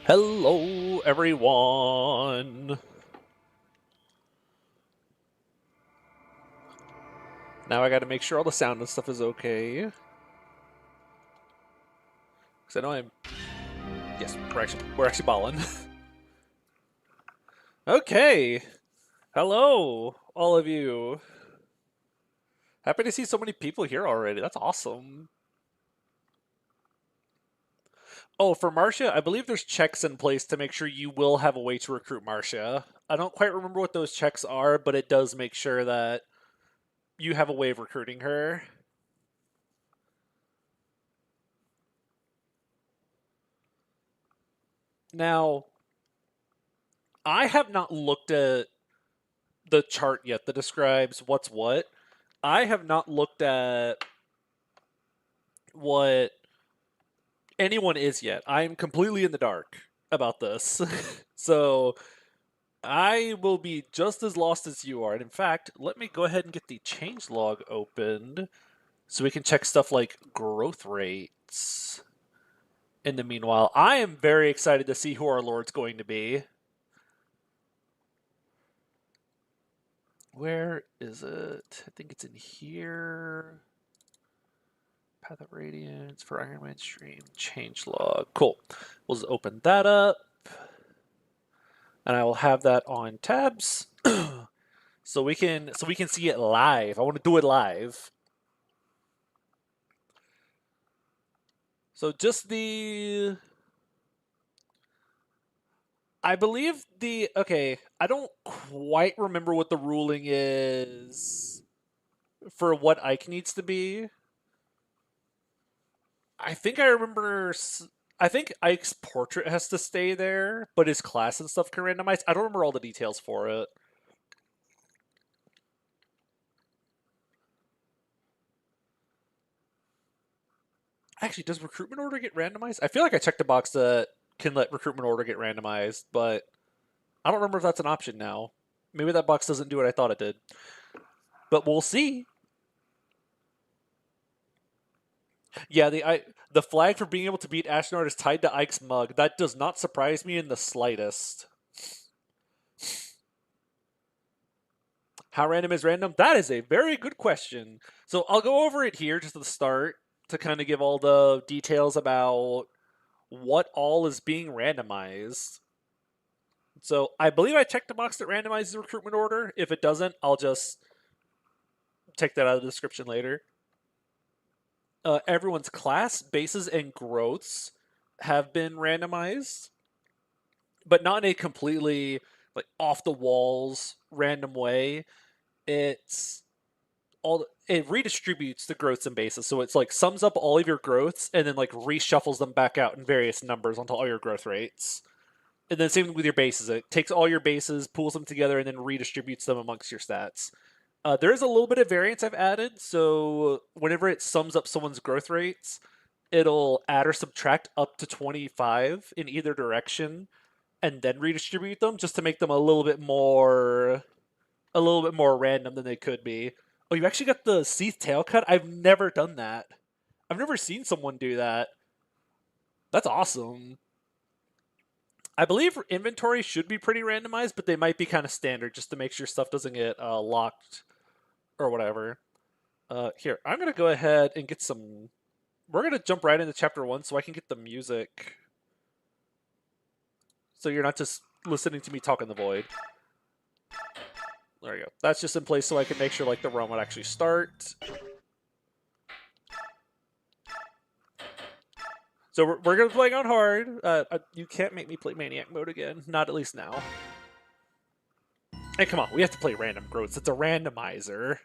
Hello, everyone. Now I gotta make sure all the sound and stuff is okay. Because I know I'm... Yes, we're actually balling. Okay. Hello, all of you. Happy to see so many people here already. That's awesome. Oh, for Marcia, I believe there's checks in place to make sure you will have a way to recruit Marcia. I don't quite remember what those checks are, but it does make sure that you have a way of recruiting her. Now, I have not looked at the chart yet that describes what's what. I have not looked at what anyone is yet. I'm completely in the dark about this. So I will be just as lost as you are. And in fact, let me go ahead and get the changelog opened so we can check stuff like growth rates. In the meanwhile, I am very excited to see who our Lord's going to be. Where is it? I think it's in here. Path of Radiance for Ironman stream changelog. Cool. We'll just open that up, and I will have that on tabs, so we can see it live. I want to do it live. So just the, I believe the, okay, I don't quite remember what the ruling is for what Ike needs to be. I think I remember. I think Ike's portrait has to stay there, but his class and stuff can randomize. I don't remember all the details for it. Actually, does recruitment order get randomized? I feel like I checked a box that can let recruitment order get randomized, but I don't remember if that's an option now. Maybe that box doesn't do what I thought it did. But we'll see. Yeah, the flag for being able to beat Ashnard is tied to Ike's mug. That does not surprise me in the slightest. How random is random? That is a very good question. So I'll go over it here just at the start to kind of give all the details about what all is being randomized. So I believe I checked the box that randomizes the recruitment order. If it doesn't, I'll just take that out of the description later. Everyone's class, bases, and growths have been randomized, but not in a completely like off the walls random way. It's it redistributes the growths and bases, so it's like sums up all of your growths and then like reshuffles them back out in various numbers onto all your growth rates. And then same with your bases. It takes all your bases, pulls them together, and then redistributes them amongst your stats. There is a little bit of variance I've added, so whenever it sums up someone's growth rates, it'll add or subtract up to 25 in either direction, and then redistribute them just to make them a little bit more random than they could be. Oh, you actually got the Seath tail cut? I've never done that. I've never seen someone do that. That's awesome. I believe inventory should be pretty randomized, but they might be kind of standard just to make sure stuff doesn't get locked or whatever. Here, I'm going to go ahead and get some... We're going to jump right into chapter 1 so I can get the music. So you're not just listening to me talk in the void. There you go. That's just in place so I can make sure like the run would actually start. So we're going to be playing on hard. You can't make me play Maniac mode again. Not at least now. Hey, come on. We have to play random growths. It's a randomizer.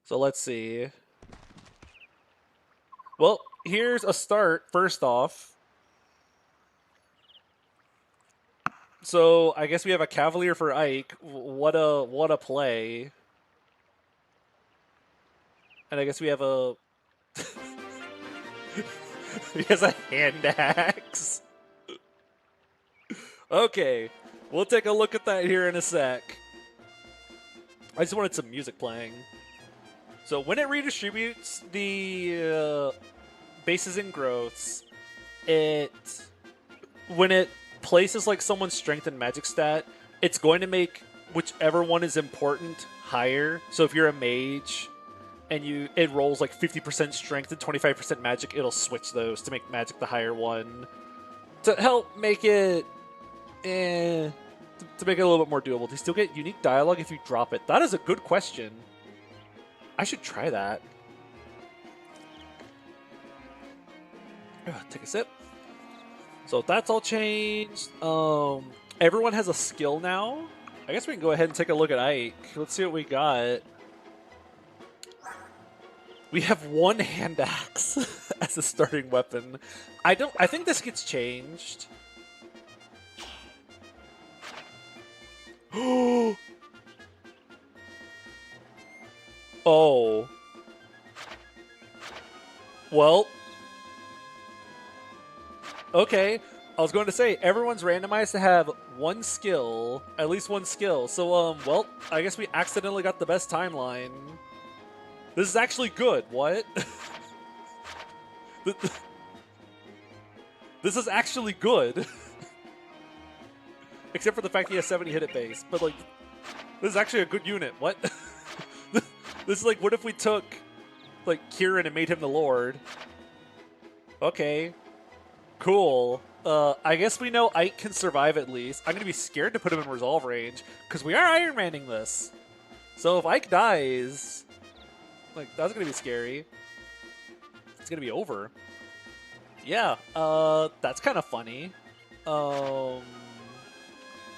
So let's see. Well, here's a start, first off. So I guess we have a Cavalier for Ike. What a play. And I guess we have a... he has a hand axe. Okay, we'll take a look at that here in a sec. I just wanted some music playing. So when it redistributes the bases and growths, when it places like someone's strength and magic stat, it's going to make whichever one is important higher. So if you're a mage and it rolls like 50% strength and 25% magic, it'll switch those to make magic the higher one to help make it to make it a little bit more doable. Do you still get unique dialogue if you drop it? That is a good question. I should try that. Take a sip. So that's all changed. Everyone has a skill now. I guess we can go ahead and take a look at Ike. Let's see what we got. We have one hand axe as a starting weapon. I think this gets changed. Oh. Well. Okay. I was going to say, everyone's randomized to have one skill, at least one skill. So, well, I guess we accidentally got the best timeline. This is actually good. What? This is actually good. Except for the fact he has 70 hit at base. But, like, this is actually a good unit. What? This is like, what if we took, like, Kieran and made him the Lord? Okay. Cool. I guess we know Ike can survive at least. I'm going to be scared to put him in resolve range, because we are Ironmanning this. So if Ike dies, like, that's going to be scary. It's going to be over. Yeah, that's kind of funny.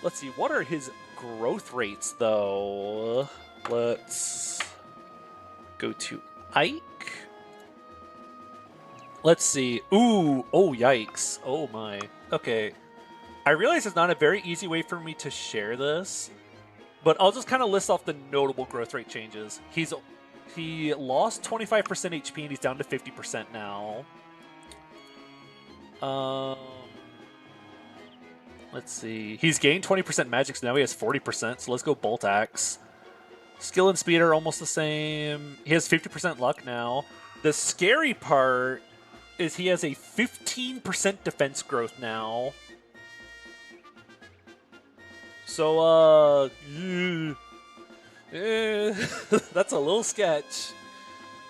Let's see, what are his growth rates, though? Let's go to Ike. Let's see. Ooh, oh, yikes. Oh, my. Okay. I realize it's not a very easy way for me to share this, but I'll just kind of list off the notable growth rate changes. He lost 25% HP, and he's down to 50% now. Let's see. He's gained 20% magic, so now he has 40%, so let's go Bolt Axe. Skill and speed are almost the same. He has 50% luck now. The scary part is he has a 15% defense growth now. So, that's a little sketch.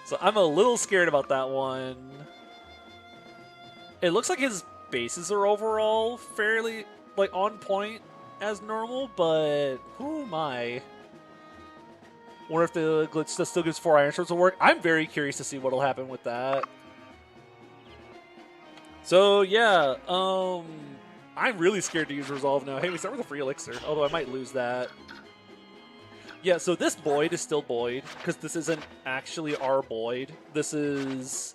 So I'm a little scared about that one. It looks like his bases are overall fairly, like, on point as normal, but who am I? Wonder if the glitch that still gives 4 Iron Swords will work. I'm very curious to see what'll happen with that. So yeah, I'm really scared to use Resolve now. Hey, we start with a free elixir, although I might lose that. Yeah, so this Boyd is still Boyd, because this isn't actually our Boyd. This is,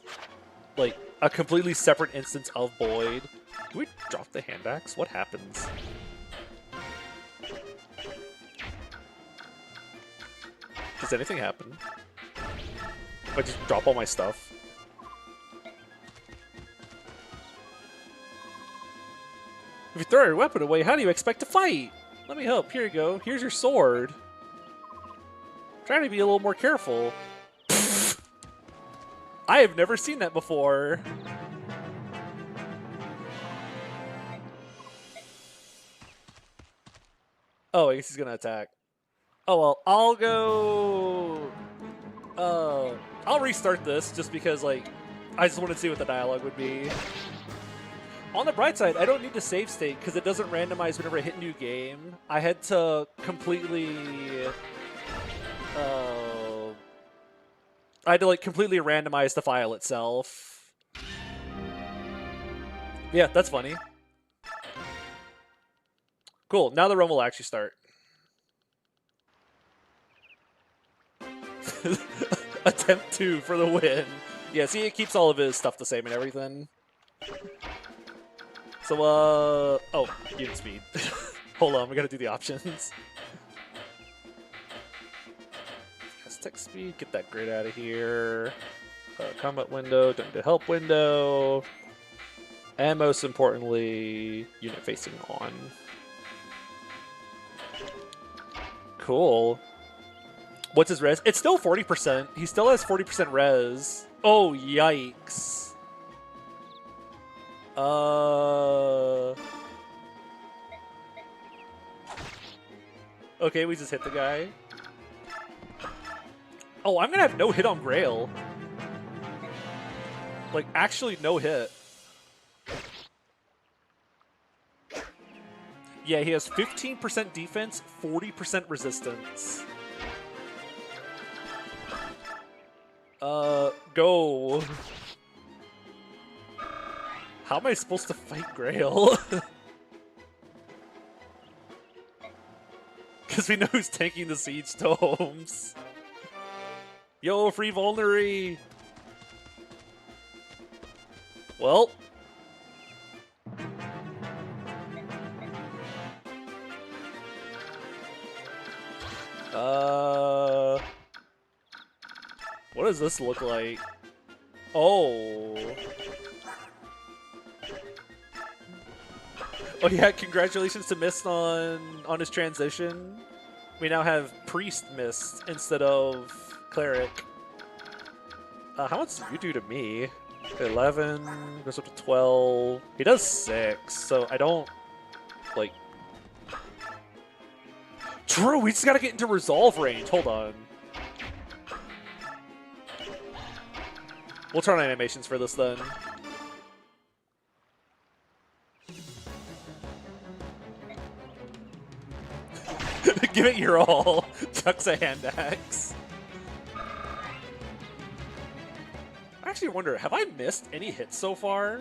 like, a completely separate instance of Boyd. Do we drop the hand axe? What happens? Does anything happen? If I just drop all my stuff? If you throw your weapon away, how do you expect to fight? Let me help. Here you go. Here's your sword. Try to be a little more careful. I have never seen that before. Oh, I guess he's gonna attack. Oh well, I'll go. I'll restart this just because, like, I just want to see what the dialogue would be. On the bright side, I don't need to save state because it doesn't randomize whenever I hit new game. I had to completely, completely randomize the file itself. Yeah, that's funny. Cool. Now the run will actually start. Attempt 2 for the win. Yeah, see, it keeps all of his stuff the same and everything. So, oh, unit speed. Hold on, we gotta do the options. Aztec speed, get that grid out of here. Combat window, don't do help window. And most importantly, unit facing on. Cool. What's his res? It's still 40%. He still has 40% res. Oh, yikes. Okay, we just hit the guy. Oh, I'm gonna have no hit on Grail. Like, actually no hit. Yeah, he has 15% defense, 40% resistance. Go. How am I supposed to fight Grail? Because we know who's tanking the siege tomes. Yo, free vulnerary! Well. What does this look like? Oh. Oh yeah, congratulations to Mist on his transition. We now have Priest Mist instead of Cleric. How much do you do to me? 11, goes up to 12. He does 6, so I don't, like... True, we just gotta get into resolve range. Hold on. We'll turn on animations for this then. Give it your all. Chucks a hand axe. I actually wonder, have I missed any hits so far?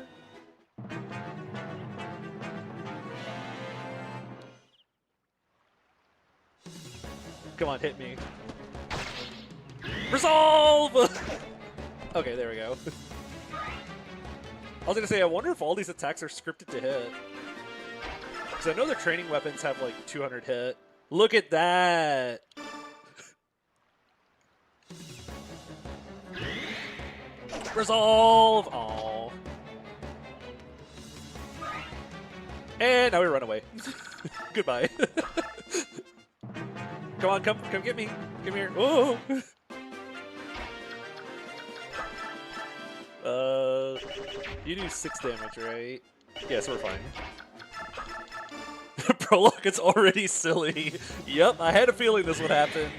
Come on, hit me. Resolve! Okay, there we go. I was gonna say, I wonder if all these attacks are scripted to hit. Because I know their training weapons have like 200 hit. Look at that! Resolve! Aww. And now we run away. Goodbye. Come on, come get me. Come here. Oh! You do 6 damage, right? Yes, we're fine. Prologue is already silly. Yep, I had a feeling this would happen.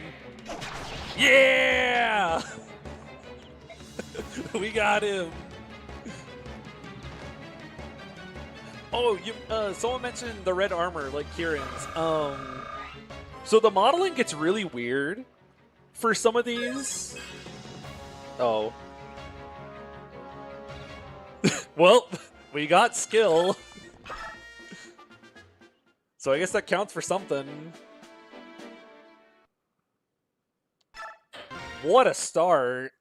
Yeah! We got him. Oh, you someone mentioned the red armor, like Kieran's. So the modeling gets really weird for some of these. Oh. Well, we got skill. So I guess that counts for something. What a start.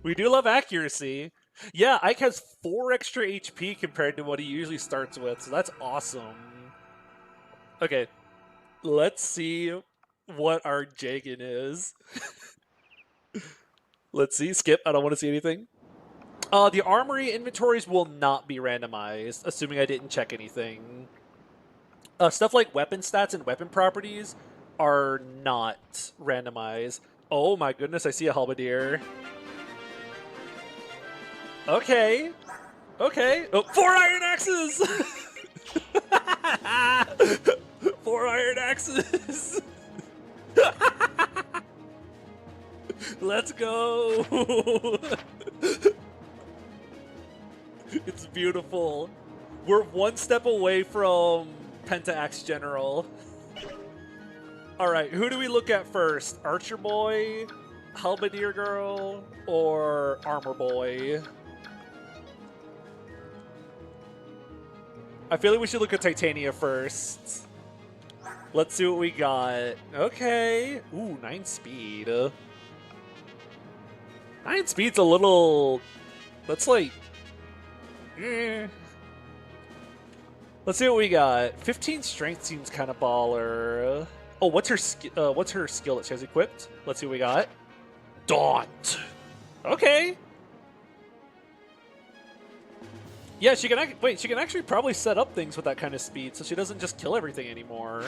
We do love accuracy. Yeah, Ike has 4 extra HP compared to what he usually starts with, so that's awesome. Okay, let's see what our Jagan is. Let's see. Skip. I don't want to see anything. The armory inventories will not be randomized, assuming I didn't check anything. Stuff like weapon stats and weapon properties are not randomized. Oh my goodness, I see a halberdier. Okay. Okay. Oh, 4 iron axes! 4 iron axes! Let's go! It's beautiful. We're 1 step away from Penta-Axe General. Alright, who do we look at first? Archer Boy, Halberdier Girl, or Armor Boy? I feel like we should look at Titania first. Let's see what we got. Okay. Ooh, 9 speed. 9 speed's a little... That's like... Let's see what we got. 15 strength seems kind of baller. Oh, what's her skill that she has equipped? Let's see what we got. Daunt. Okay. Yeah, she can wait. She can actually probably set up things with that kind of speed, so she doesn't just kill everything anymore.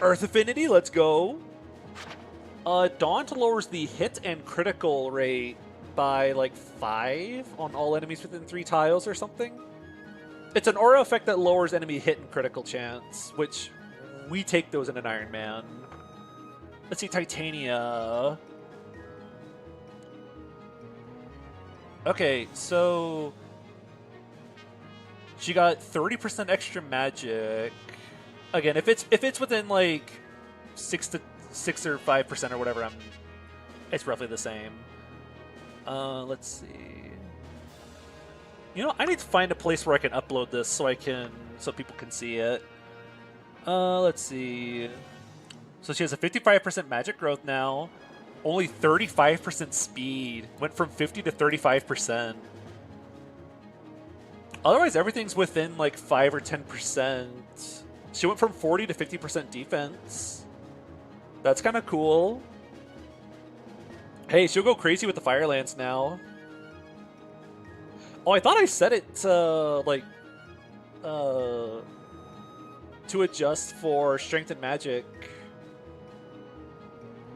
Earth Affinity, let's go. Daunt lowers the hit and critical rate by like 5 on all enemies within 3 tiles or something. It's an aura effect that lowers enemy hit and critical chance, which we take those in an Ironman. Let's see, Titania. Okay, so she got 30% extra magic. Again, if it's within like 6 or 5% or whatever, it's roughly the same. Let's see. You know, I need to find a place where I can upload this so people can see it. Let's see. So she has a 55% magic growth now. Only 35% speed. Went from 50 to 35%. Otherwise, everything's within like 5 or 10%. She went from 40 to 50% defense. That's kind of cool. Hey, she'll go crazy with the Fire Lance now. Oh, I thought I set it to, like, to adjust for strength and magic.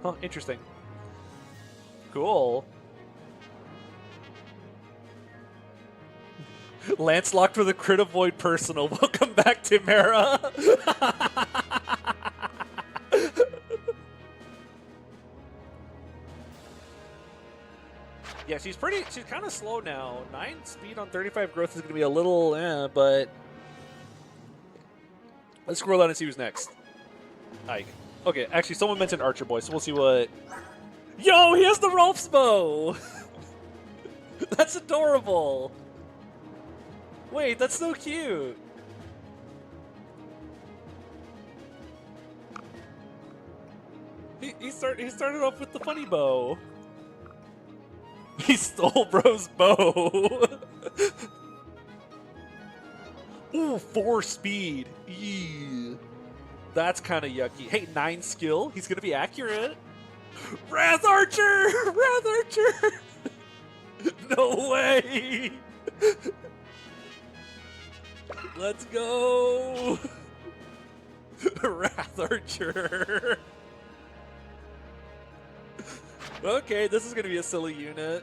Huh, interesting. Cool. Lance locked with a crit avoid personal. Welcome back, Timera. Yeah, she's kind of slow now. 9 speed on 35 growth is going to be a little, but let's scroll down and see who's next. Ike. Okay, actually, someone mentioned Archer Boy, so we'll see what... Yo, he has the Rolf's bow! That's adorable! Wait, that's so cute! He started off with the funny bow. He stole bro's bow. Ooh, 4 speed. Eee. That's kind of yucky. Hey, 9 skill. He's going to be accurate. Wrath Archer! Wrath Archer! No way! Let's go! Wrath Archer! Okay, this is going to be a silly unit.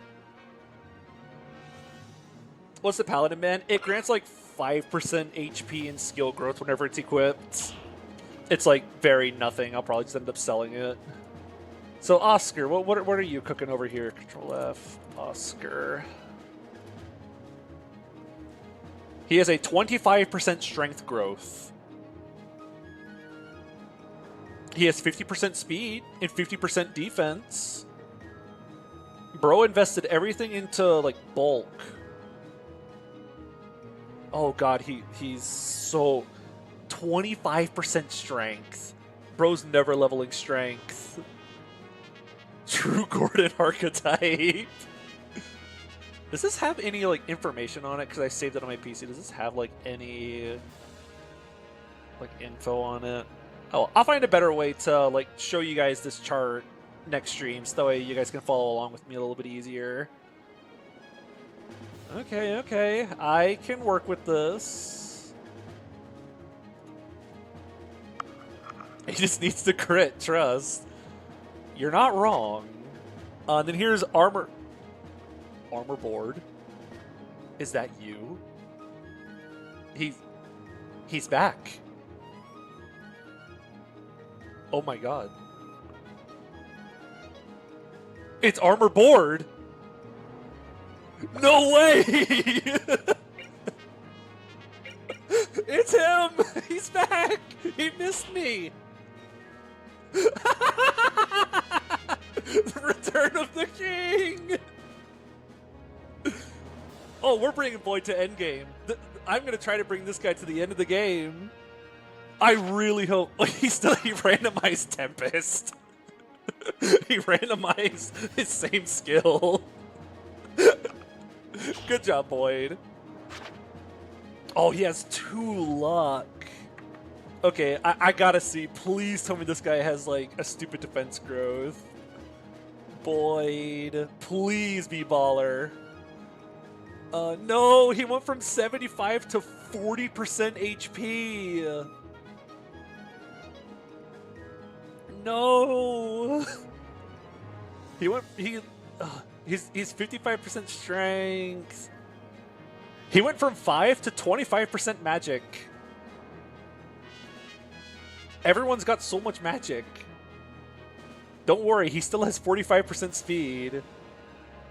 What's the Paladin Man? It grants like 5% HP and skill growth whenever it's equipped. It's like very nothing. I'll probably just end up selling it. So Oscar, what are you cooking over here? Control F, Oscar. He has a 25% strength growth. He has 50% speed and 50% defense. Bro invested everything into like bulk. Oh god, he's so 25% strength. Bro's never leveling strength. True Gordon archetype. Does this have any like information on it? Because I saved it on my PC. Does this have like any like info on it? Oh, I'll find a better way to like show you guys this chart next stream, so that way you guys can follow along with me a little bit easier. Okay, I can work with this. He just needs to crit, trust. You're not wrong. Then here's Armor Board. Is that you? He's back. Oh my god. It's Armor Board! No way! It's him! He's back! He missed me! The Return of the King! Oh, we're bringing Boyd to endgame. I'm gonna try to bring this guy to the end of the game. I really hope... He randomized Tempest. He randomized his same skill. Good job, Boyd. Oh, he has 2 luck. Okay, I gotta see. Please tell me this guy has, like, a stupid defense growth. Boyd, please be baller. No, he went from 75 to 40% HP. No. He's 55% strength. He went from 5 to 25% magic. Everyone's got so much magic. Don't worry, he still has 45% speed.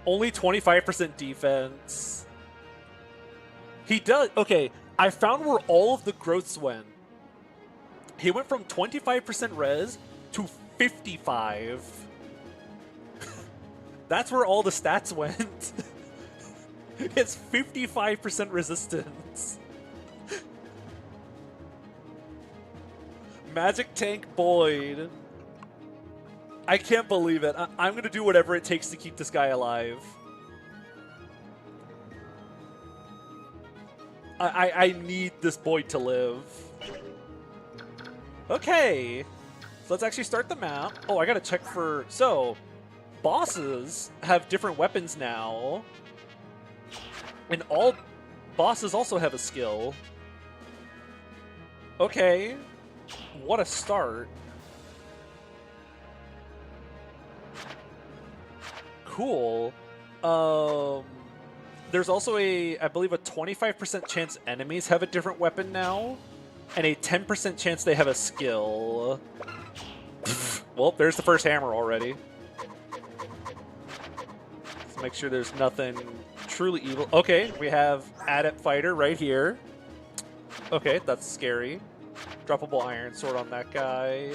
Only 25% defense. He does. Okay, I found where all of the growths went. He went from 25% res to 55. That's where all the stats went. It's 55% resistance. Magic Tank Boyd. I can't believe it. I'm going to do whatever it takes to keep this guy alive. I need this Boyd to live. Okay. So let's actually start the map. Oh, I got to check for... So, bosses have different weapons now. And all bosses also have a skill. Okay. What a start. Cool. There's also I believe a 25% chance enemies have a different weapon now, and a 10% chance they have a skill. Well, there's the first hammer already. Let's make sure there's nothing truly evil. Okay, we have Adept Fighter right here. Okay, that's scary. Droppable iron sword on that guy.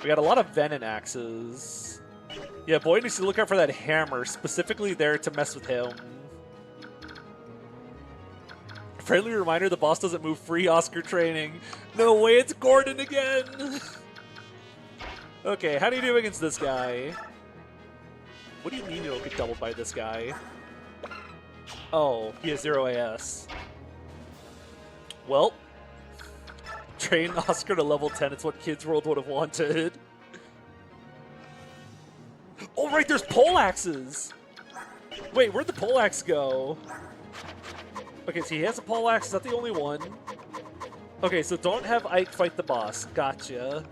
We got a lot of venom axes. Yeah, Boyd needs to look out for that hammer, specifically there to mess with him. Friendly reminder, the boss doesn't move free Oscar training. No way, it's Gordon again! Okay, how do you do against this guy? What do you mean you'll get doubled by this guy? Oh, he has 0 AS. Well, train Oscar to level 10, it's what Kids World would have wanted. Oh, right, there's poleaxes! Wait, where'd the poleaxe go? Okay, so he has a poleaxe, is that the only one? Okay, so don't have Ike fight the boss. Gotcha.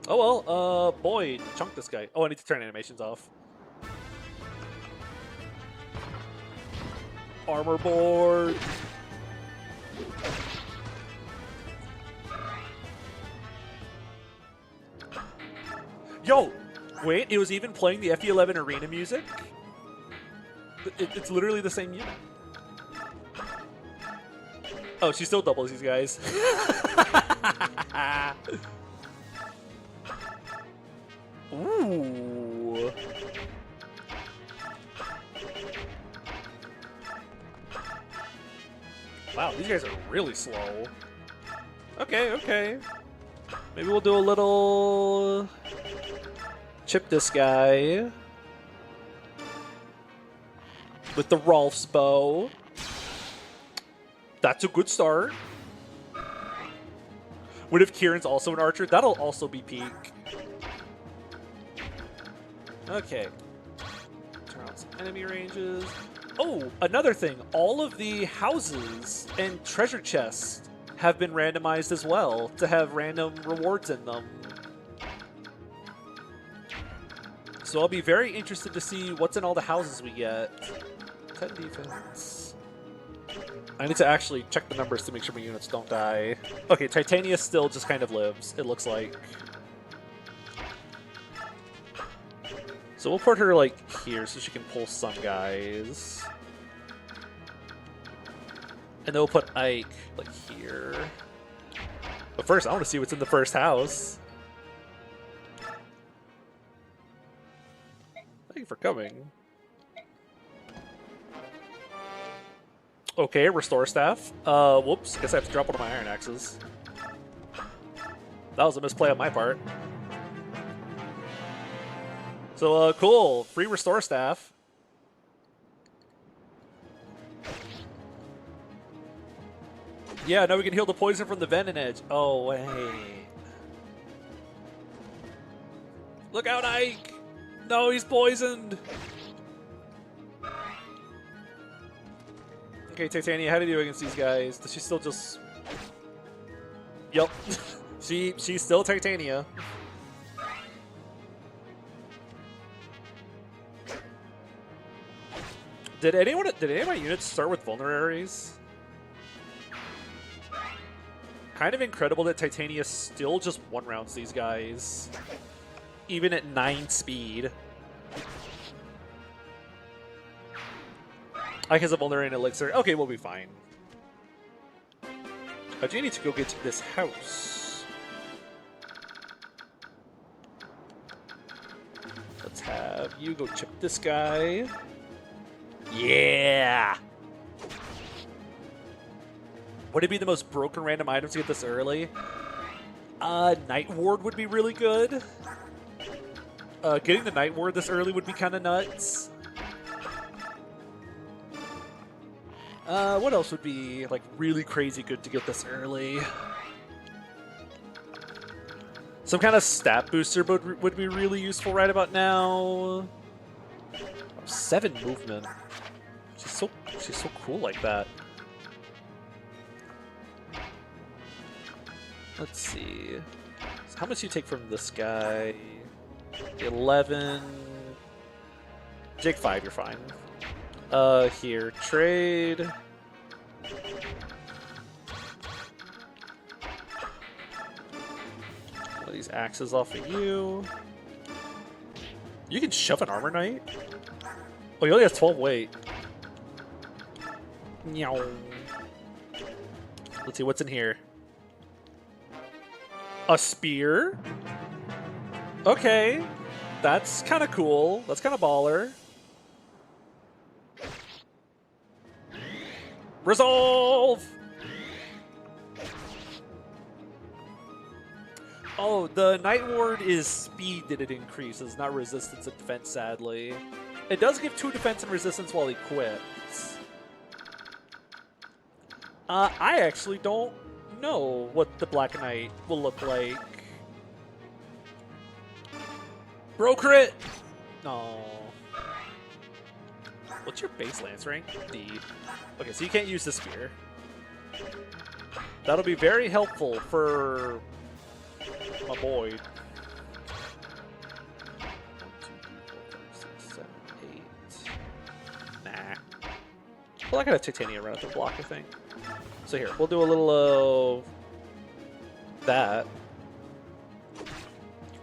Oh well, Boyd, chunk this guy. Oh, I need to turn animations off. Armor board! Yo! Wait, it was even playing the FE11 arena music? It's literally the same unit. Oh, she still doubles these guys. Ooh. Wow, these guys are really slow. Okay, okay. Maybe we'll do a little... chip this guy. With the Rolf's bow. That's a good start. What if Kieran's also an archer? That'll also be peak. Okay. Turn on some enemy ranges. Oh, another thing. All of the houses and treasure chests have been randomized as well to have random rewards in them. So I'll be very interested to see what's in all the houses we get. 10 defense. I need to actually check the numbers to make sure my units don't die. Okay, Titania still just kind of lives, it looks like. So we'll put her, like, here so she can pull some guys. And then we'll put Ike, like, here. But first, I want to see what's in the first house. Thank you for coming. Okay, restore staff. Whoops, guess I have to drop one of my iron axes. That was a misplay on my part. So, cool. Free restore staff. Yeah, now we can heal the poison from the venom edge. Oh, wait. Look out, Ike! No, he's poisoned! Okay, Titania, how do you do against these guys? Does she still just Yep. She's still Titania. Did any of my units start with vulneraries? Kind of incredible that Titania still just one-rounds these guys. Even at 9 speed. I guess a vulnerary elixir. Okay, we'll be fine. I do need to go get to this house. Let's have you go chip this guy. Yeah! Would it be the most broken random items to get this early? Night Ward would be really good. Getting the Night Ward this early would be kind of nuts. What else would be like really crazy good to get this early? Some kind of stat booster would be really useful right about now. 7 movement. She's so cool like that. Let's see. So how much do you take from this guy? 11. Jake 5, you're fine. Here, trade. All these axes off of you. You can shove an armor knight? Oh, he only has 12 weight. Meow. Let's see what's in here. A spear? Okay. That's kind of cool. That's kind of baller. Resolve! Oh, the Night Ward is speed that it increases, not resistance and defense, sadly. It does give 2 defense and resistance while he quits. I actually don't know what the Black Knight will look like. Bro crit! No. What's your base lance rank? D. Okay, so you can't use the spear. That'll be very helpful for my boy. 1, 2, 3, 4, 5, 6, 7, 8. Nah. Well, I got a Titania run at the block, I think. So here, we'll do a little that.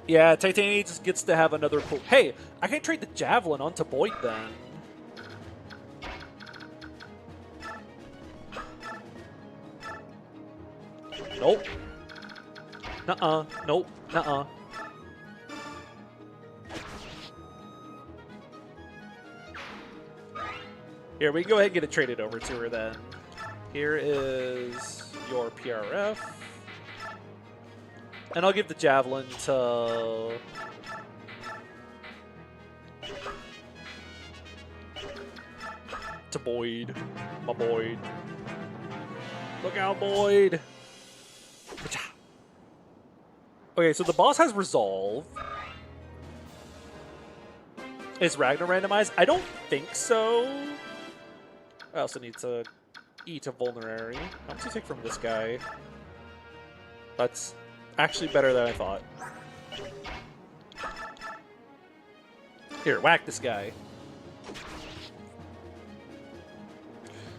Yeah, Titania just gets to have another cool. Hey, I can trade the Javelin onto Boyd then. Nope. Nuh-uh. Nope. Nuh-uh. Here, we can go ahead and get it traded over to her then. Here is your PRF. And I'll give the Javelin to... Boyd. My Boyd. Look out, Boyd! Okay, so the boss has Resolve. Is Ragnar randomized? I don't think so. I also need to eat a vulnerary. How much do you take from this guy? That's actually better than I thought. Here, whack this guy.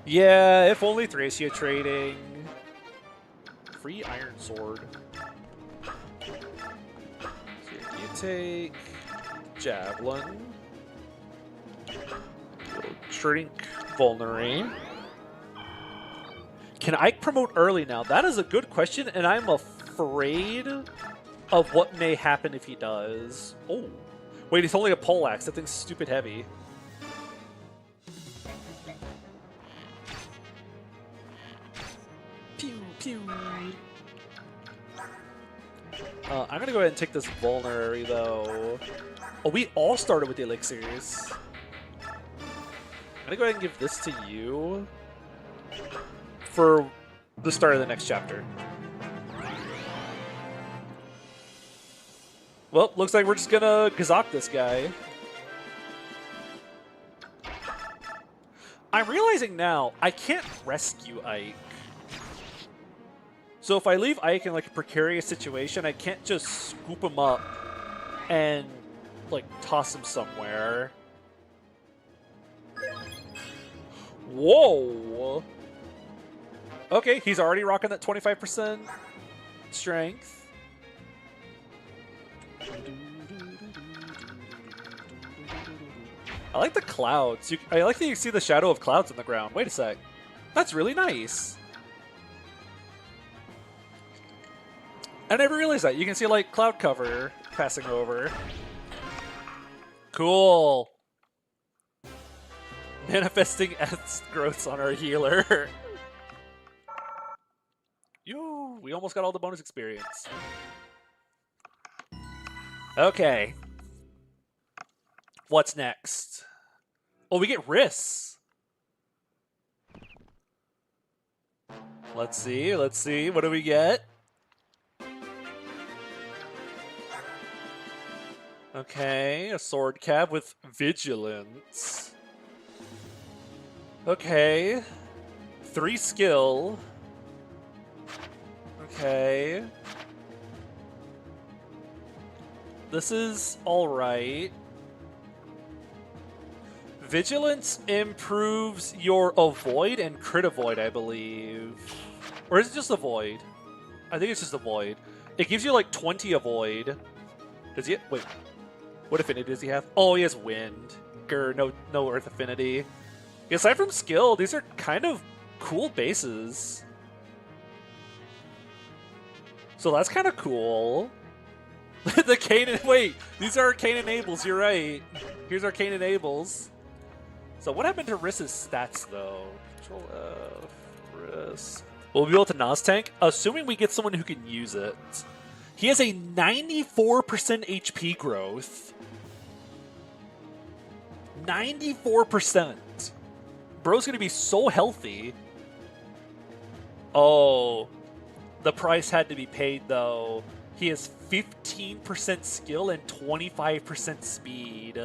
Yeah, if only Thracia trading. Free Iron Sword. Here, you take Javelin. Shrink Vulnerary. Can Ike promote early now? That is a good question, and I'm afraid of what may happen if he does. Oh. Wait, it's only a poleaxe. That thing's stupid heavy. Pew, pew. I'm going to go ahead and take this Vulnerary, though. Oh, we all started with the elixirs. I'm going to go ahead and give this to you for the start of the next chapter. Well, looks like we're just going to Gazak this guy. I'm realizing now I can't rescue Ike. So if I leave Ike in like a precarious situation, I can't just scoop him up and like toss him somewhere. Whoa! Okay, he's already rocking that 25% strength. I like the clouds. I like that you see the shadow of clouds on the ground. Wait a sec. That's really nice. I never realized that. You can see like cloud cover passing over. Cool. Manifesting S growths on our healer. Yo, we almost got all the bonus experience. Okay. What's next? Oh, we get risks. Let's see. Let's see. What do we get? Okay, a sword cab with vigilance. Okay. 3 skill. Okay. This is alright. Vigilance improves your avoid and crit avoid, I believe. Or is it just avoid? I think it's just avoid. It gives you like 20 avoid. Does he? Wait. What affinity does he have? Oh, he has wind. Grr, no earth affinity. Aside from skill, these are kind of cool bases. So that's kind of cool. The Arcane... Wait, these are Arcane Enables, you're right. Here's Arcane Enables. So what happened to Riss's stats, though? Control F, Riss. We'll be able to Nas tank, assuming we get someone who can use it. He has a 94% HP growth. 94%. Bro's gonna be so healthy. Oh, the price had to be paid though. He has 15% skill and 25% speed.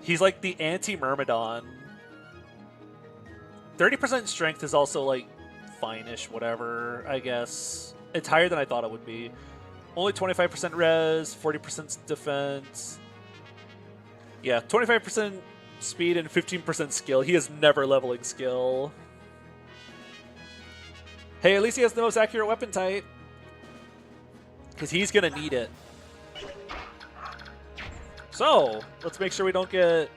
He's like the anti-Myrmidon. 30% strength is also like fine-ish, whatever, I guess. It's higher than I thought it would be. Only 25% res, 40% defense. Yeah, 25% speed and 15% skill. He is never leveling skill. Hey, at least he has the most accurate weapon type. Because he's going to need it. So, let's make sure we don't get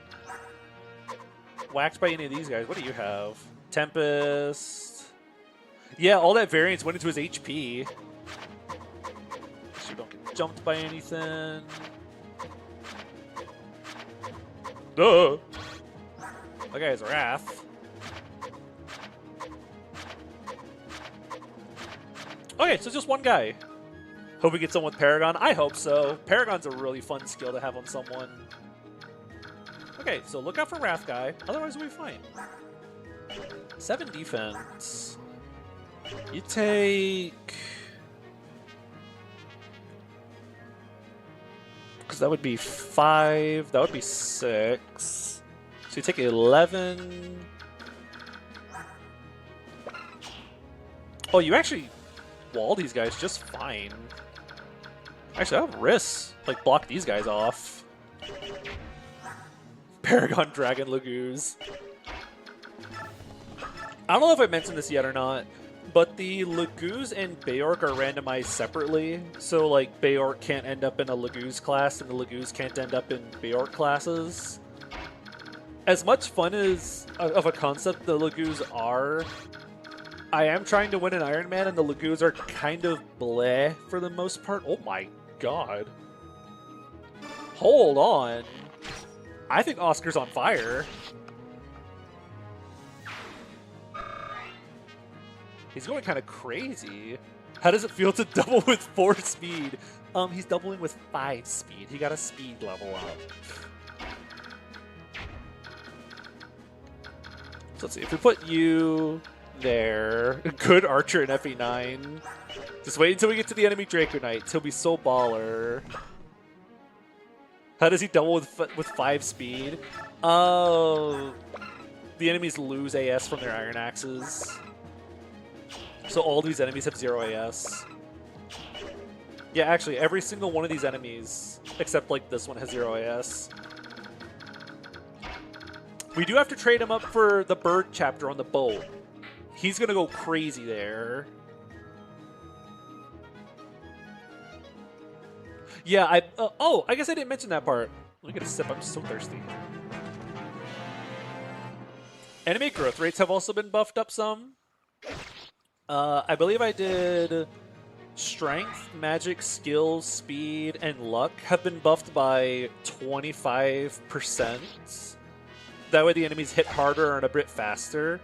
whacked by any of these guys. What do you have? Tempest. Yeah, all that variance went into his HP. So you don't get jumped by anything. Duh. That guy has Wrath. Okay, so just one guy. Hope we get someone with Paragon. I hope so. Paragon's a really fun skill to have on someone. Okay, so look out for Wrath guy. Otherwise, we'll be fine. 7 defense. You take... Because that would be 5. That would be 6. So you take 11. Oh, you actually wall these guys just fine. Actually, I have risks. Like, block these guys off. Paragon Dragon Laguz. I don't know if I mentioned this yet or not, but the Laguz and Beorc are randomized separately. So, like, Beorc can't end up in a Laguz class, and the Laguz can't end up in Beorc classes. As much fun as of a concept the Laguz are, I am trying to win an Ironman, and the Laguz are kind of bleh for the most part. Oh my god. Hold on. I think Oscar's on fire. He's going kind of crazy. How does it feel to double with 4 speed? He's doubling with 5 speed. He got a speed level up. So let's see. If we put you there, good archer in FE9. Just wait until we get to the enemy Draco Knights. He'll be so baller. How does he double with 5 speed? Oh, the enemies lose AS from their Iron Axes. So all these enemies have 0 AS. Yeah, actually, every single one of these enemies, except like this one, has 0 AS. We do have to trade him up for the bird chapter on the boat. He's gonna go crazy there. Yeah, oh, I guess I didn't mention that part. Let me get a sip, I'm so thirsty. Enemy growth rates have also been buffed up some. I believe I did strength, magic, skills, speed, and luck have been buffed by 25%. That way the enemies hit harder and a bit faster.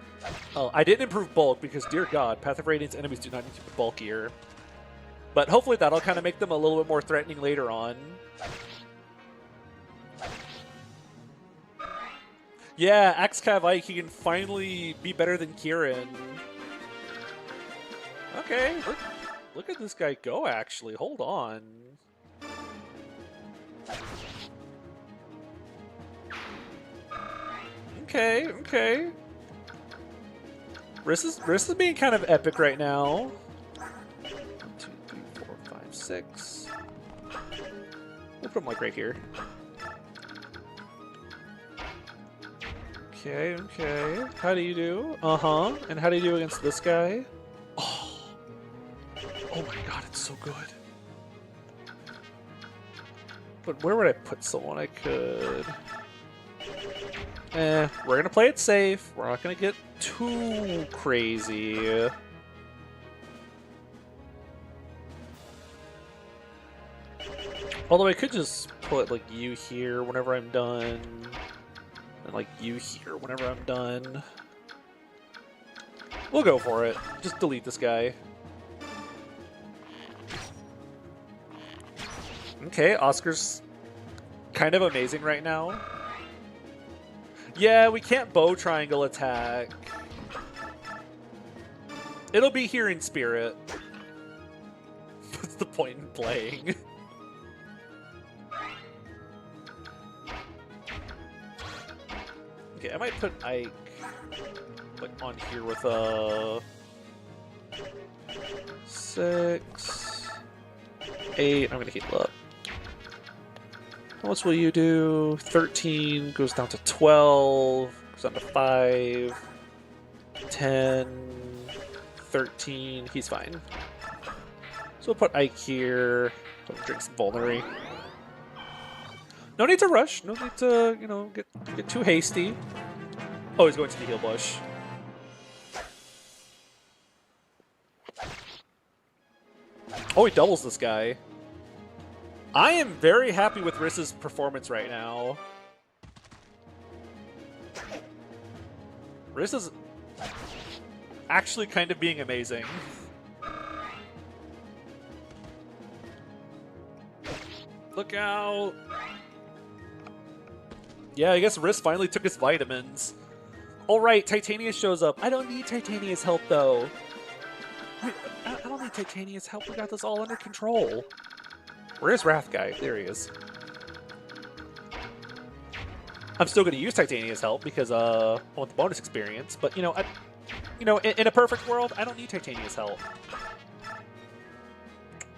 Oh, I didn't improve bulk because, dear God, Path of Radiance enemies do not need to be bulkier. But hopefully that'll kind of make them a little bit more threatening later on. Yeah, Axcav Ike, he can finally be better than Kieran. Okay, look at this guy go, actually. Hold on. Okay. Riss is being kind of epic right now. 1, 2, 3, 4, 5, 6. We'll put him like right here. Okay. How do you do? Uh-huh. And how do you do against this guy? Oh my God, it's so good. But where would I put someone I could? We're gonna play it safe. We're not gonna get too crazy. Although I could just put like you here whenever I'm done. And like you here whenever I'm done. We'll go for it. Just delete this guy. Okay, Oscar's kind of amazing right now. Yeah, we can't bow triangle attack. It'll be here in spirit. What's the point in playing? Okay, I might put Ike like on here with a 6, 8. I'm gonna heal up. How much will you do? 13 goes down to 12, goes down to 5, 10, 13. He's fine. So we'll put Ike here. Drink some Vulnerary. No need to rush. No need to, you know, get too hasty. Oh, he's going to the heal bush. Oh, he doubles this guy. I am very happy with Riss's performance right now. Riss is actually kind of being amazing. Look out! Yeah, I guess Riss finally took his vitamins. Alright, Titanius shows up. I don't need Titanius' help, though. Wait, I don't need Titanius' help. We got this all under control. Where's Wrath Guy? There he is. I'm still going to use Titania's help because I want the bonus experience. But in a perfect world, I don't need Titania's help.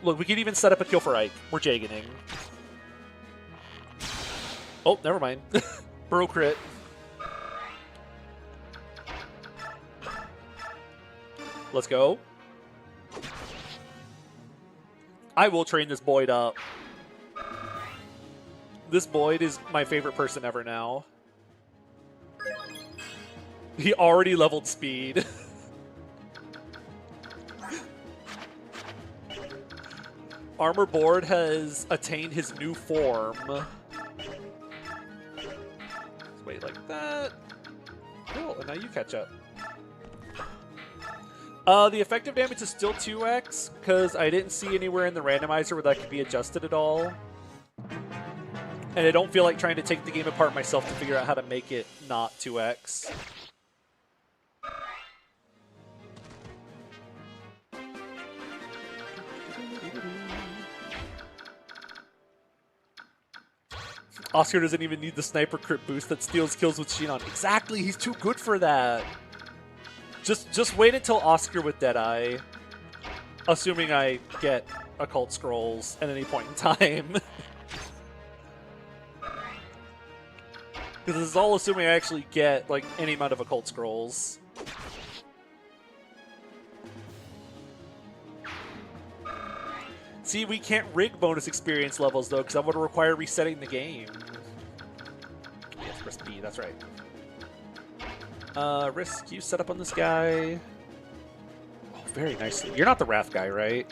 Look, we could even set up a kill for Ike. We're Jagening. Oh, never mind. Bro crit. Let's go. I will train this Boyd up. This Boyd is my favorite person ever now. He already leveled speed. Armor Board has attained his new form. Let's wait like that. Cool, and now you catch up. The effective damage is still 2x, because I didn't see anywhere in the randomizer where that could be adjusted at all. And I don't feel like trying to take the game apart myself to figure out how to make it not 2x. Oscar doesn't even need the sniper crit boost that steals kills with Shinon. Exactly, he's too good for that. Just wait until Oscar with Deadeye. Assuming I get Occult Scrolls at any point in time. Because this is all assuming I actually get, like, any amount of Occult Scrolls. See, we can't rig bonus experience levels, though, because that would require resetting the game. Yes, press B, that's right. Risk, you set up on this guy. Oh, very nicely. You're not the Wrath guy, right?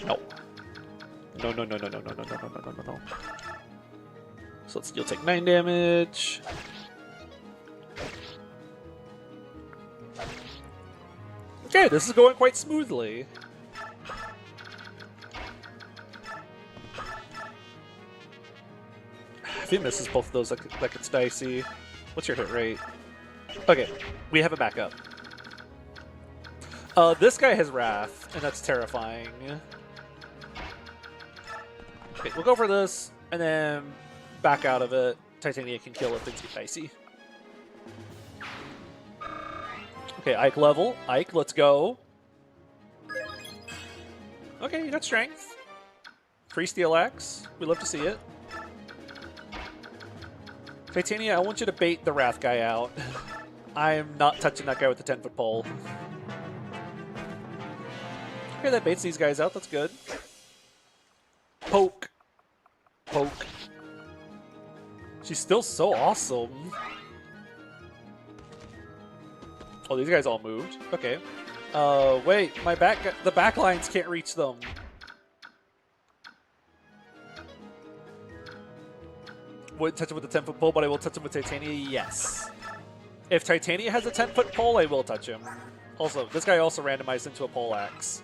No. No, no, no, no, no, no, no, no, no, no, no, no. So you'll take 9 damage. Okay, this is going quite smoothly. If he misses both of those, that gets dicey. What's your hit rate? Okay, we have a backup. This guy has Wrath, and that's terrifying. Okay, we'll go for this, and then back out of it. Titania can kill if things get dicey. Okay, Ike level. Ike, let's go. Okay, you got strength. Free Steel Axe. We love to see it. Titania, I want you to bait the Wrath guy out. I am not touching that guy with the 10-foot pole. Okay, that baits these guys out. That's good. Poke. Poke. She's still so awesome. Oh, these guys all moved. Okay. Wait, the back lines can't reach them. Wouldn't touch him with the 10-foot pole, but I will touch him with Titania, yes. If Titania has a 10-foot pole, I will touch him. Also, this guy also randomized into a pole axe.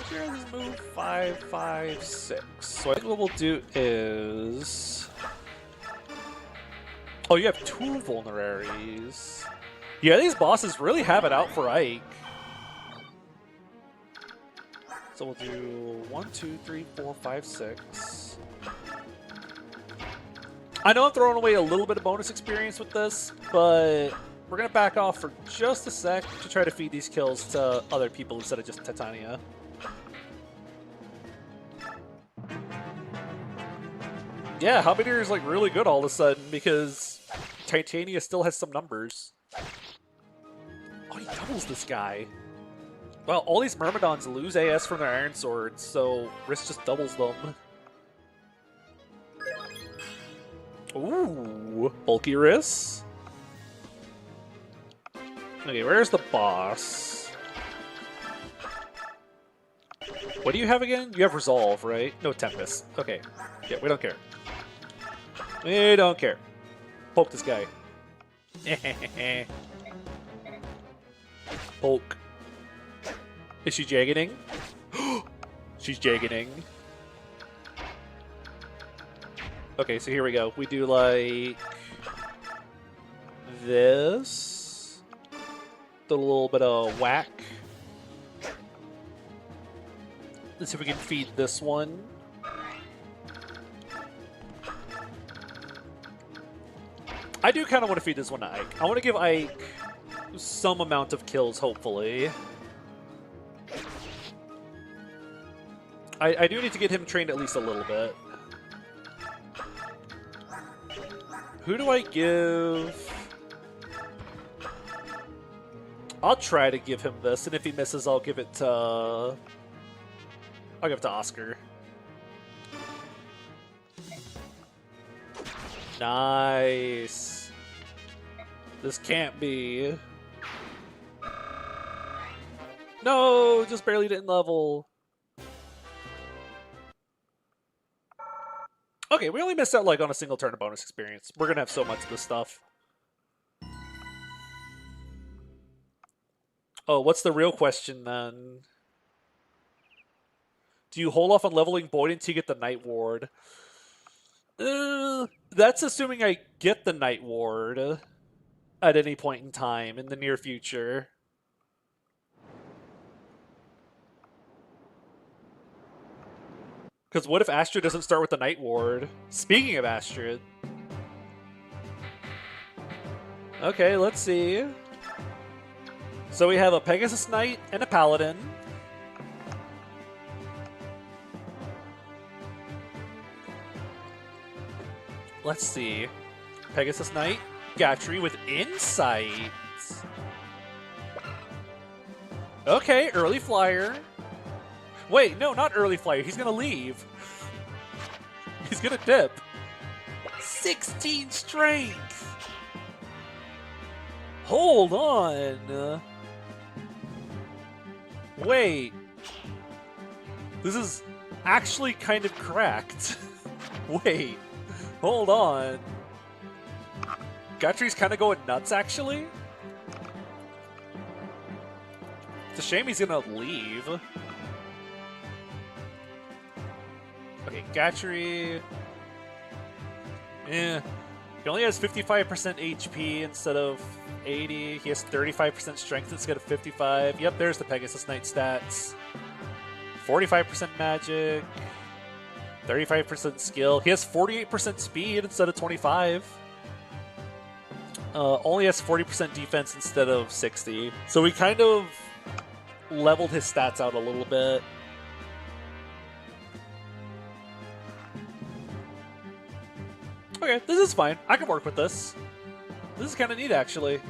Here, let's move 5, 5, 6. So I think what we'll do is... Oh, you have 2 vulneraries. Yeah, these bosses really have it out for Ike. So we'll do 1, 2, 3, 4, 5, 6. I know I'm throwing away a little bit of bonus experience with this, but we're going to back off for just a sec to try to feed these kills to other people instead of just Titania. Yeah, Habidir is like really good all of a sudden because Titania still has some numbers. Oh, he doubles this guy. Well, all these Myrmidons lose AS from their Iron Swords, so Risk just doubles them. Ooh, bulky Risk. Okay, where's the boss? What do you have again? You have Resolve, right? No, Tempest. Okay. Yeah, we don't care. We don't care. Poke this guy. Poke. Is she jagging? She's jagging. Okay, so here we go. We do like this. Do a little bit of whack. Let's see if we can feed this one. I do kind of want to feed this one to Ike. I want to give Ike some amount of kills, hopefully. I do need to get him trained at least a little bit. Who do I give? I'll try to give him this, and if he misses, I'll give it to... I'll give it to Oscar. Nice. This can't be. No, just barely didn't level. Okay, we only missed out like on a single turn of bonus experience. We're gonna have so much of this stuff. Oh, what's the real question then? Do you hold off on leveling Boyd until you get the Night Ward? That's assuming I get the Night Ward at any point in time in the near future. Because what if Astrid doesn't start with the Night Ward? Speaking of Astrid... Okay, let's see. So we have a Pegasus Knight and a Paladin. Let's see. Pegasus Knight, Gatry with Insight. Okay, early flyer. Wait, no, not early flyer. He's gonna leave. He's gonna dip. 16 strength. Hold on. Wait. This is actually kind of correct. Wait. Hold on. Gatry's kind of going nuts, actually. It's a shame he's gonna leave. Okay, Gatry. He only has 55% HP instead of 80. He has 35% strength instead of 55. Yep, there's the Pegasus Knight stats. 45% magic. 35% skill. He has 48% speed instead of 25. Only has 40% defense instead of 60. So we kind of leveled his stats out a little bit. Okay, this is fine. I can work with this. This is kind of neat, actually.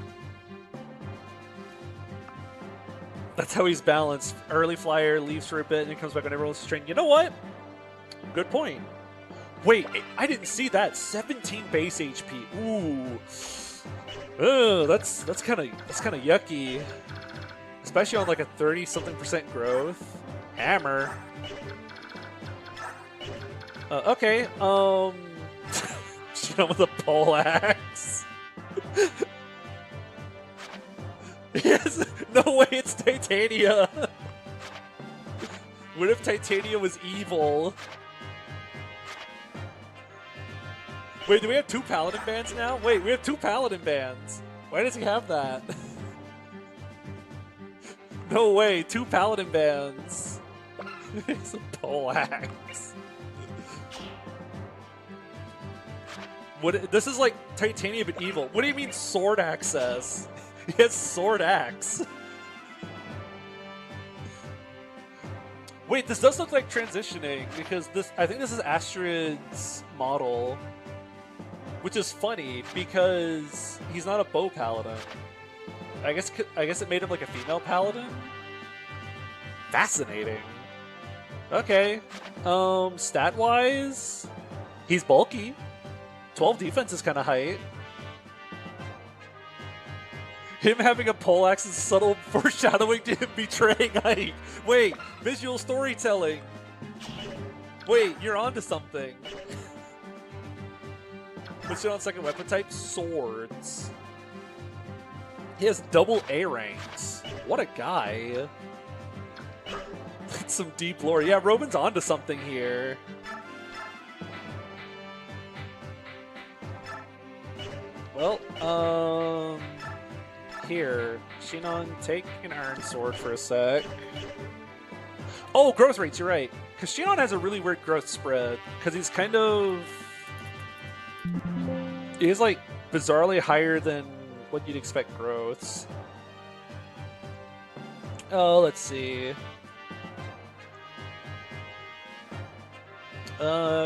That's how he's balanced. Early flyer, leaves for a bit, and then comes back when everyone's trained. You know what? Good point. Wait, I didn't see that. 17 base HP. Ooh. Ugh, that's kind of yucky. Especially on like a 30-something% growth. Hammer. Okay. Shoot him with a pole axe. Yes. No way, it's Titania. What if Titania was evil? Wait, do we have 2 Paladin bands now? Wait, we have 2 Paladin bands. Why does he have that? No way, 2 Paladin bands. It's a pole axe. What? This is like Titania but evil. What do you mean sword access? He has sword axe. Wait, this does look like transitioning because I think this is Astrid's model. Which is funny because he's not a bow paladin. I guess it made him like a female paladin. Fascinating. Okay. Stat wise, he's bulky. 12 defense is kind of height. Him having a poleaxe is subtle foreshadowing to him betraying height. Wait, visual storytelling. Wait, you're onto something. Puts it on second weapon type, swords. He has double A ranks. What a guy. Some deep lore. Yeah, Robin's onto something here. Well, here. Shinon, take an iron sword for a sec. Oh, growth rates, you're right. Because Shinon has a really weird growth spread. Because he's kind of... He's like bizarrely higher than what you'd expect growths. Oh, let's see.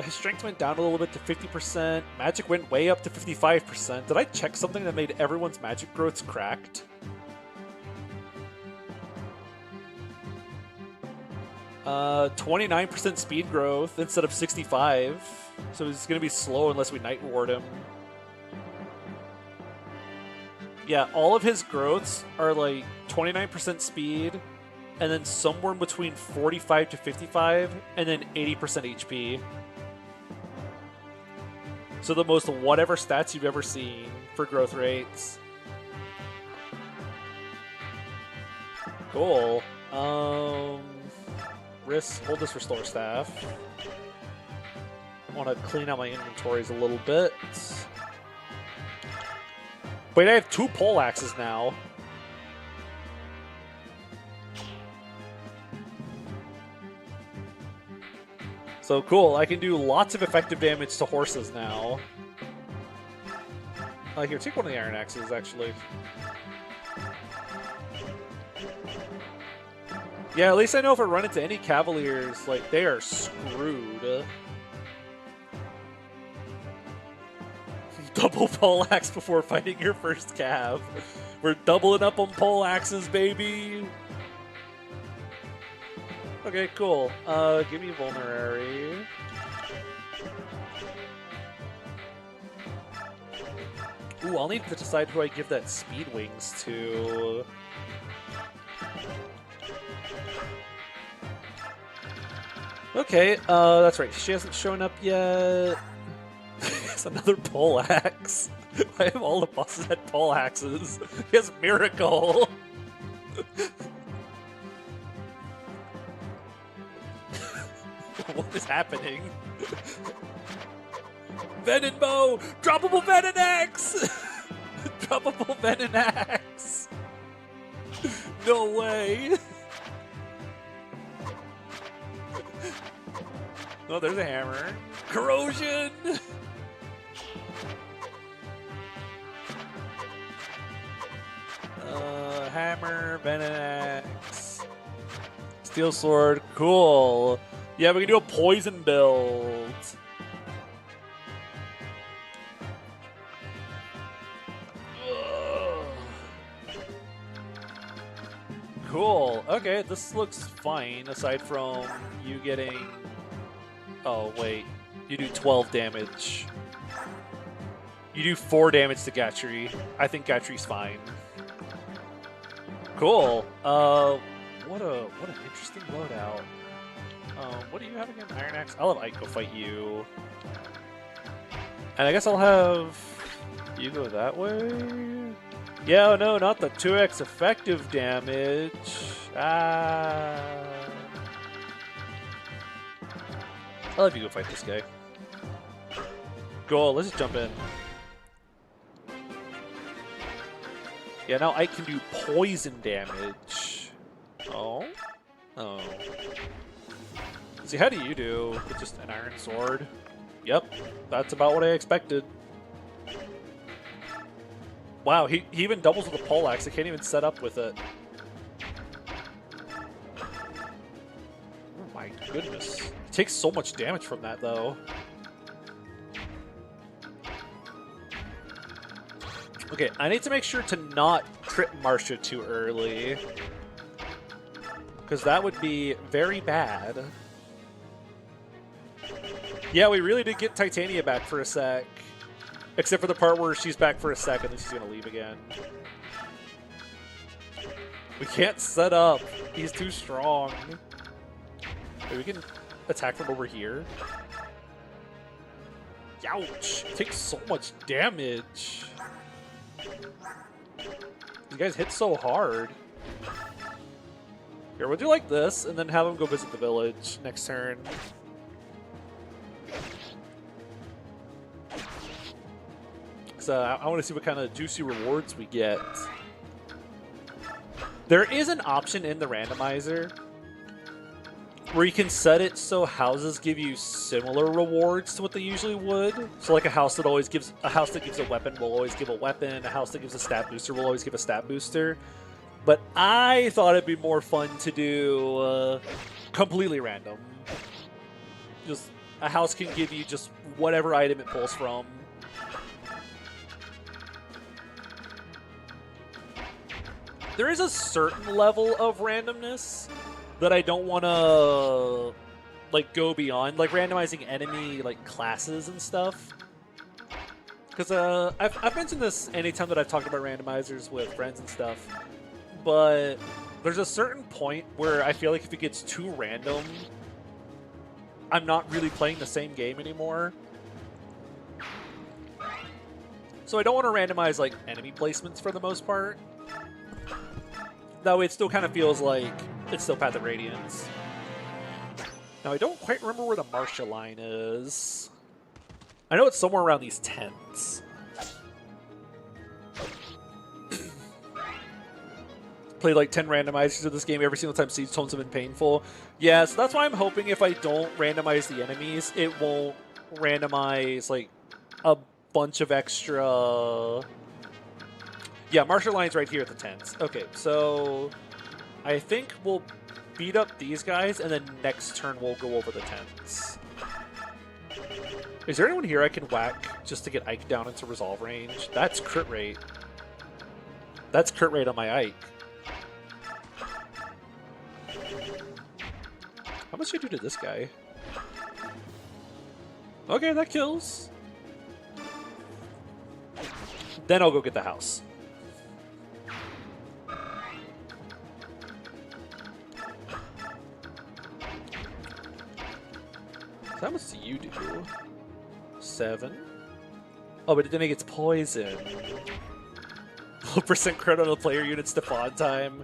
His strength went down a little bit to 50%. Magic went way up to 55%. Did I check something that made everyone's magic growths cracked? Uh, 29% speed growth instead of 65. So he's going to be slow unless we Night Ward him. Yeah, all of his growths are like 29% speed, and then somewhere in between 45 to 55, and then 80% HP. So the most whatever stats you've ever seen for growth rates. Cool. Hold this restore staff. I want to clean out my inventories a little bit. Wait, I have 2 pole axes now. So cool, I can do lots of effective damage to horses now. Here, take one of the iron axes, actually. Yeah, at least I know if I run into any cavaliers, like, they are screwed. Double pole axe before fighting your first cav. We're doubling up on pole axes, baby! Okay, cool. Give me vulnerary. Ooh, I'll need to decide who I give that speed wings to. Okay, that's right. She hasn't shown up yet. It's another pole axe. I have all the bosses had pole axes. He has Miracle. What is happening? Venom bow! Droppable venom axe! Droppable venom axe! No way! Oh, there's a hammer. Corrosion! Hammer, venom axe. Steel sword, cool. Yeah, we can do a poison build. Ugh. Cool. Okay, this looks fine, aside from you getting... Oh, wait. You do 12 damage. You do 4 damage to Gatry. I think Gatry's fine. Cool. What an interesting loadout. What do you have again? Iron Axe? I'll have Ike go fight you. And I guess I'll have you go that way? Yeah, no, not the 2x effective damage. Ah. I'll have you go fight this guy. Cool, let's just jump in. Yeah, now Ike can do poison damage. Oh? Oh. See, how do you do with just an iron sword? Yep, that's about what I expected. Wow, he even doubles with a pole axe. I can't even set up with it. Oh my goodness. He takes so much damage from that, though. Okay, I need to make sure to not trip Marcia too early. Because that would be very bad. Yeah, we really did get Titania back for a sec. Except for the part where she's back for a sec and then she's going to leave again. We can't set up. He's too strong. Wait, we can attack from over here. Ouch! It takes so much damage. These guys hit so hard. Here, we'll do like this, and then have him go visit the village next turn. Because I want to see what kind of juicy rewards we get. There is an option in the randomizer where you can set it so houses give you similar rewards to what they usually would. So like a house that always gives a weapon will always give a weapon. A house that gives a stat booster will always give a stat booster. But I thought it'd be more fun to do completely random. Just a house can give you just whatever item it pulls from. There is a certain level of randomness that I don't want to like go beyond, like randomizing enemy like classes and stuff. Because I've mentioned this anytime that I've talked about randomizers with friends and stuff, but there's a certain point where I feel like if it gets too random, I'm not really playing the same game anymore. So I don't want to randomize like enemy placements for the most part. That way it still kind of feels like it's still Path of Radiance. Now I don't quite remember where the Marcia line is. I know it's somewhere around these tents. Played like 10 randomizers of this game every single time siege tones have been painful. Yeah, so that's why I'm hoping if I don't randomize the enemies, it won't randomize like a bunch of extra... Yeah, martial lines right here at the tents. Okay, so I think we'll beat up these guys, and then next turn we'll go over the tents. Is there anyone here I can whack just to get Ike down into resolve range? That's crit rate. That's crit rate on my Ike. How much did I do to this guy? Okay, that kills. Then I'll go get the house. So how much do you do? 7. Oh, but then it gets poison. Low percent crit on the player unit Stefan time.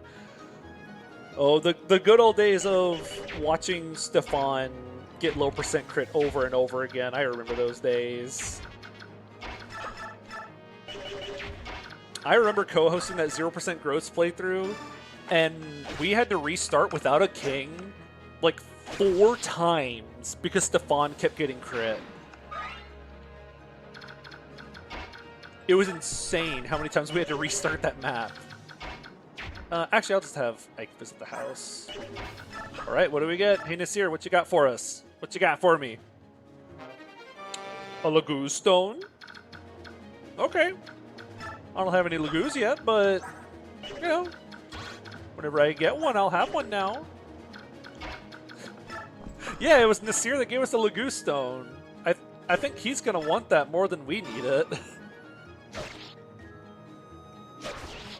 Oh, the good old days of watching Stefan get low percent crit over and over again. I remember those days. I remember co-hosting that 0% growth playthrough, and we had to restart without a king like 4 times because Stefan kept getting crit. It was insane how many times we had to restart that map. Actually, I'll just have Ike visit the house. All right, what do we get? Hey, Nasir, what you got for us? What you got for me? A Laguz stone? Okay. I don't have any Laguz yet, but, you know, whenever I get one, I'll have one now. Yeah, it was Nasir that gave us the Laguz stone. I think he's going to want that more than we need it.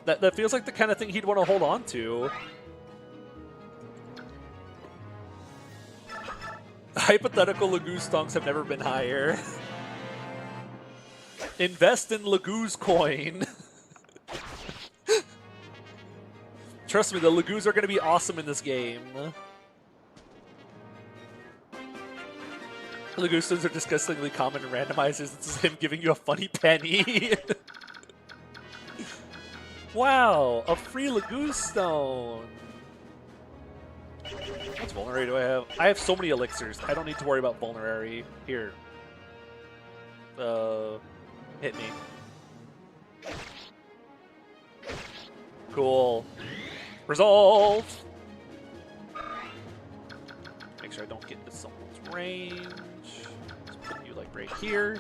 That feels like the kind of thing he'd want to hold on to. Hypothetical Laguz stonks have never been higher. Invest in Laguz coin. Trust me, the Laguz are going to be awesome in this game. Laguz stones are disgustingly common in randomizers. This is him giving you a funny penny. Wow, a free Laguz stone. What vulnerary do I have? I have so many elixirs. I don't need to worry about vulnerary. Here. Hit me. Cool. Resolve! Make sure I don't get into someone's range. Just put you like right here.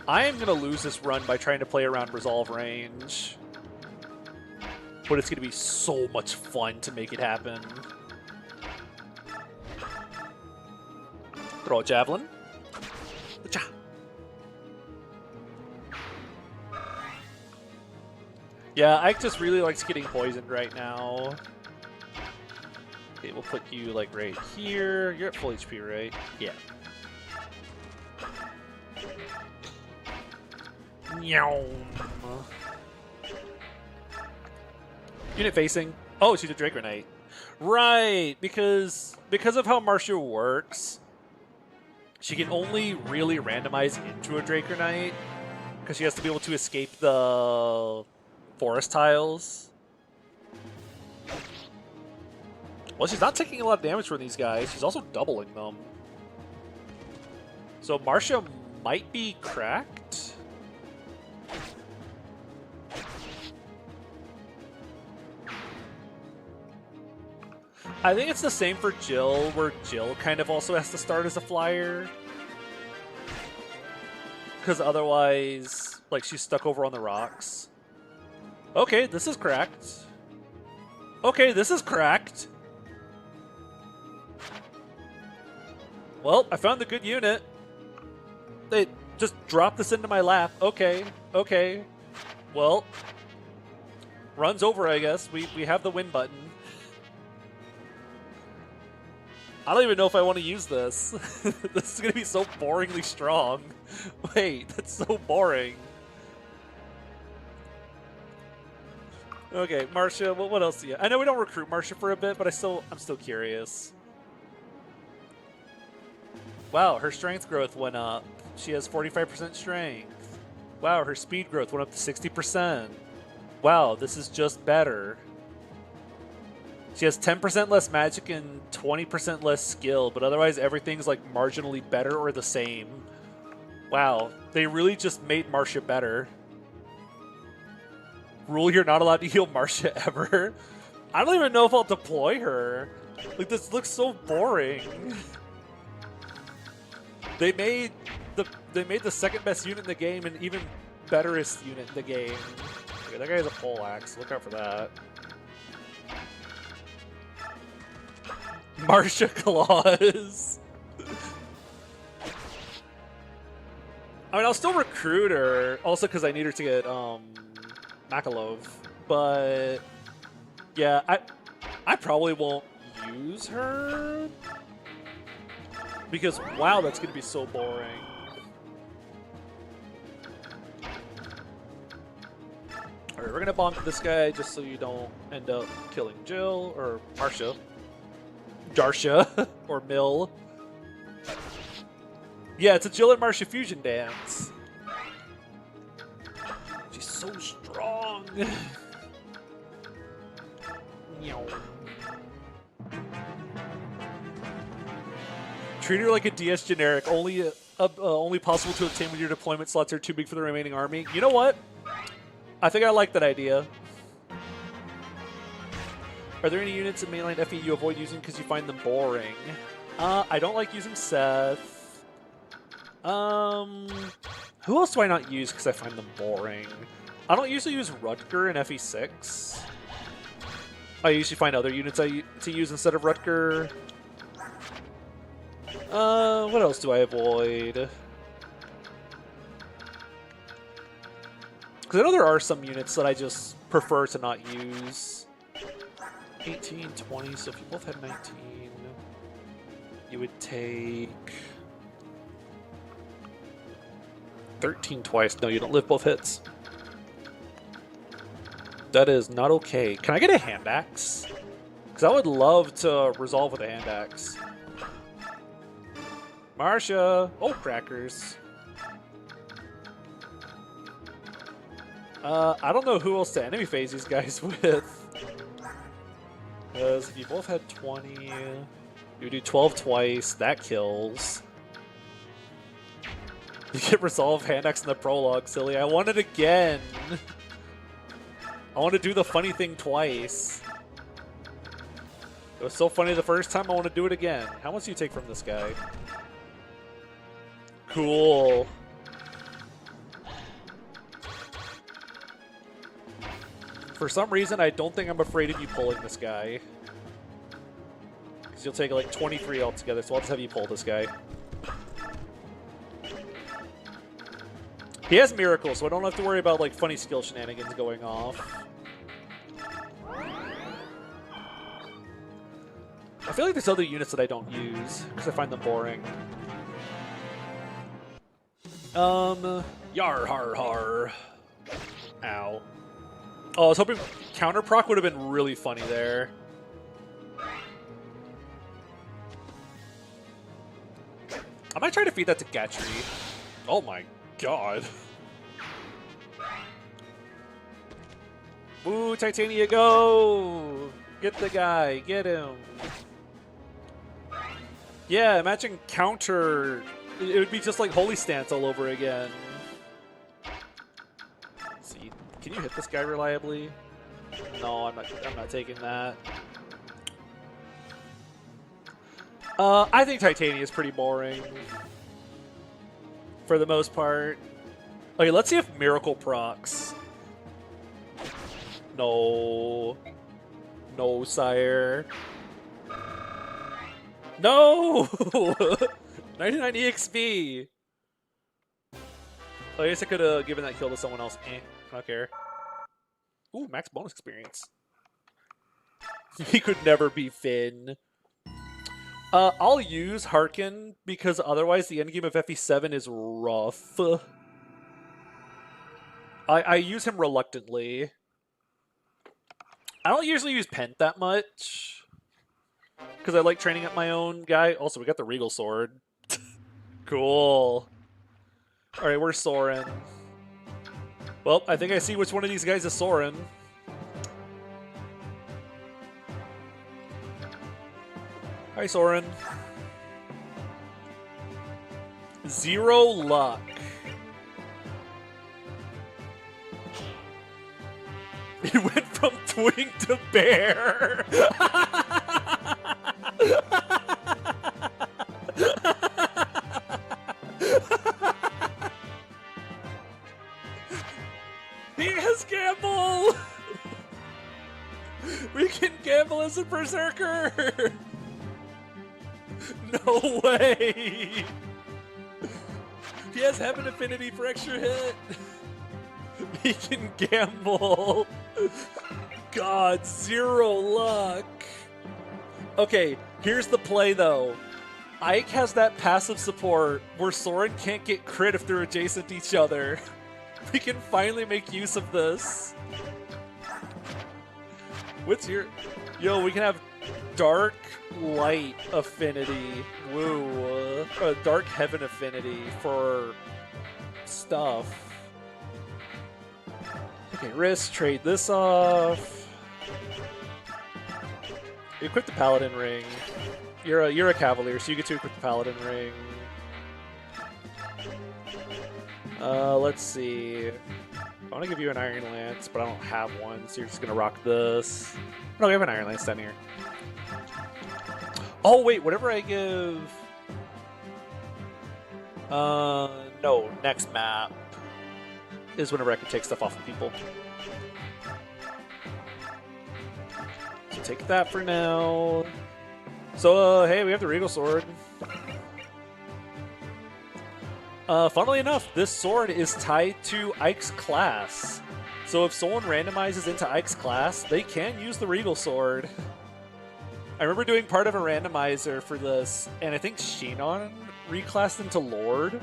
I am going to lose this run by trying to play around resolve range. But it's going to be so much fun to make it happen. Throw a javelin. Yeah, Ike just really likes getting poisoned right now. Okay, we'll put you like right here. You're at full HP, right? Yeah. Unit facing. Oh, she's a Draco Knight. Right, because of how Marcia works, she can only really randomize into a Draco Knight because she has to be able to escape the forest tiles. Well, she's not taking a lot of damage from these guys. She's also doubling them. So Marcia might be cracked. I think it's the same for Jill, where Jill kind of also has to start as a flyer. Because otherwise, like, she's stuck over on the rocks. Okay, this is cracked. Okay, this is cracked. Well, I found the good unit. They just dropped this into my lap. Okay, okay. Well, run's over, I guess. We have the win button. I don't even know if I want to use this. This is going to be so boringly strong. Wait, that's so boring. Okay, Marcia, what else do you... I know we don't recruit Marcia for a bit, but I'm still curious. Wow, her strength growth went up. She has 45% strength. Wow, her speed growth went up to 60%. Wow, this is just better. She has 10% less magic and 20% less skill, but otherwise everything's like marginally better or the same. Wow, they really just made Marcia better. Rule, you're not allowed to heal Marcia ever. I don't even know if I'll deploy her. Like, this looks so boring. They made the second best unit in the game and even betterest unit in the game. Okay, that guy has a poleaxe. Look out for that. Marcia Claus. I mean, I'll still recruit her, also because I need her to get Makalov. But yeah, I probably won't use her because wow, that's gonna be so boring. Alright, we're gonna bomb this guy just so you don't end up killing Jill or Marcia. Darsha or Mill. Yeah, it's a Jill and Marcia fusion dance. She's so strong. Treat her like a DS generic, only possible to obtain when your deployment slots are too big for the remaining army. You know what? I think I like that idea. Are there any units in mainline FE you avoid using because you find them boring? I don't like using Seth. Who else do I not use because I find them boring? I don't usually use Rutger in FE6. I usually find other units to use instead of Rutger. What else do I avoid? Because I know there are some units that I just prefer to not use. 18, 20, so if you both had 19, you would take 13 twice. No, you don't live both hits. That is not okay. Can I get a hand axe? Because I would love to resolve with a hand axe. Marcia! Oh, crackers. I don't know who else to enemy phase these guys with. Because if you both had 20, you do 12 twice, that kills. You get resolve hand axe in the prologue, silly. I want it again. I want to do the funny thing twice. It was so funny the first time, I want to do it again. How much do you take from this guy? Cool. For some reason, I don't think I'm afraid of you pulling this guy. Because you'll take like 23 altogether, so I'll just have you pull this guy. He has miracles, so I don't have to worry about like funny skill shenanigans going off. I feel like there's other units that I don't use, because I find them boring. Yar har har. Ow. Oh, I was hoping counter proc would have been really funny there. I might try to feed that to Gatry. Oh my god. Woo, Titania, go! Get the guy, get him. Yeah, imagine counter. It would be just like Holy Stance all over again. See, can you hit this guy reliably? No, I'm not taking that. I think Titania is pretty boring. For the most part. Okay, let's see if Miracle procs. No. No, sire. No! 99 EXP! I guess I could have given that kill to someone else. I don't care. Ooh, max bonus experience. He could never be Finn. I'll use Harkin because otherwise the endgame of FE7 is rough. I use him reluctantly. I don't usually use Pent that much because I like training up my own guy. Also, we got the Regal Sword. Cool. Alright, where's Soren? Well, I think I see which one of these guys is Soren. Hi, Soren. 0 luck. It went from twig to bear. He has gamble. We can gamble as a berserker. No way. He has heaven affinity for extra hit. He can gamble. God, 0 luck. Okay, here's the play though. Ike has that passive support where Soren can't get crit if they're adjacent to each other. We can finally make use of this. What's your... Yo, we can have dark light affinity. Woo. Dark heaven affinity for stuff. Okay, risk, trade this off. Equip the paladin ring. You're a cavalier, so you get to equip the paladin ring. Let's see. I want to give you an iron lance, but I don't have one, so you're just gonna rock this. No, we have an iron lance down here. Oh wait, whatever I give. No, next map is whenever I can take stuff off of people. So take that for now. So, hey, we have the Regal Sword. Funnily enough, this sword is tied to Ike's class. So if someone randomizes into Ike's class, they can use the Regal Sword. I remember doing part of a randomizer for this, and I think Shinon reclassed into Lord,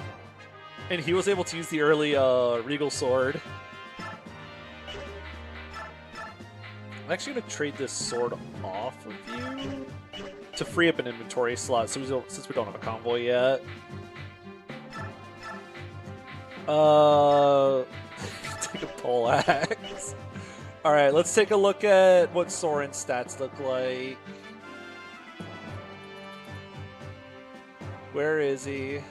and he was able to use the early Regal Sword. I'm actually going to trade this sword off of you to free up an inventory slot since we don't have a convoy yet. Take a poleaxe. Alright, let's take a look at what Soren's stats look like. Where is he?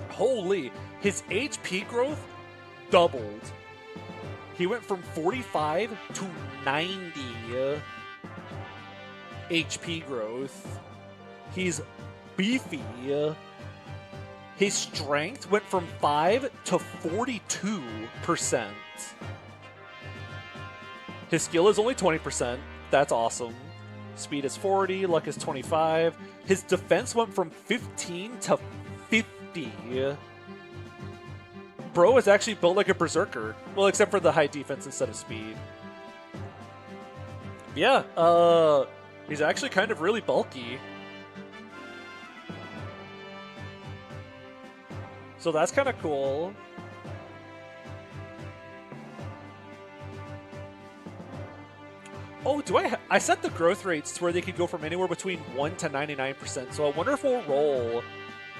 Holy, his HP growth doubled. He went from 45 to 90 HP growth. He's beefy. His strength went from 5 to 42%. His skill is only 20%. That's awesome. Speed is 40, luck is 25. His defense went from 15 to 50. Bro is actually built like a berserker. Well, except for the high defense instead of speed. Yeah, he's actually kind of really bulky. So that's kind of cool. Oh, I set the growth rates to where they could go from anywhere between 1 to 99%. So I wonder if we'll roll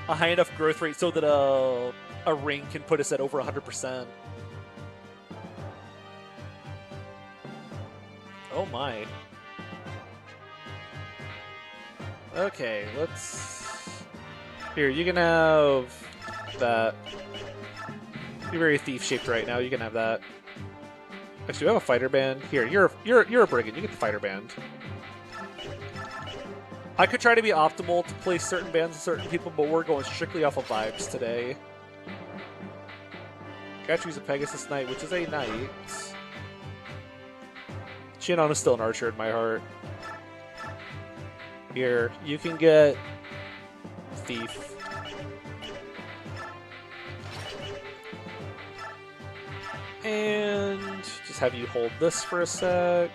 a high enough growth rate so that a ring can put us at over 100%. Oh my. Okay, let's... Here, you can have that. You're very thief-shaped right now. You can have that. Actually, we have a fighter band. Here, you're a brigand. You get the fighter band. I could try to be optimal to place certain bands on certain people, but we're going strictly off of vibes today. Got to use a Pegasus Knight, which is a knight. Shinon is still an archer in my heart. Here, you can get thief. And just have you hold this for a sec.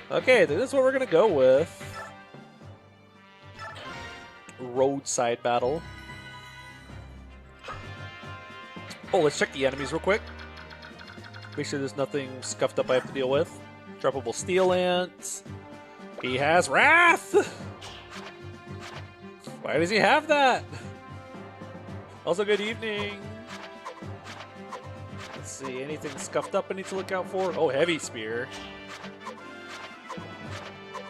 Okay, this is what we're gonna go with. Roadside battle. Oh, let's check the enemies real quick. Make sure there's nothing scuffed up I have to deal with. Droppable steel ants. He has wrath! Why does he have that? Also, good evening. Let's see, anything scuffed up I need to look out for? Oh, heavy spear.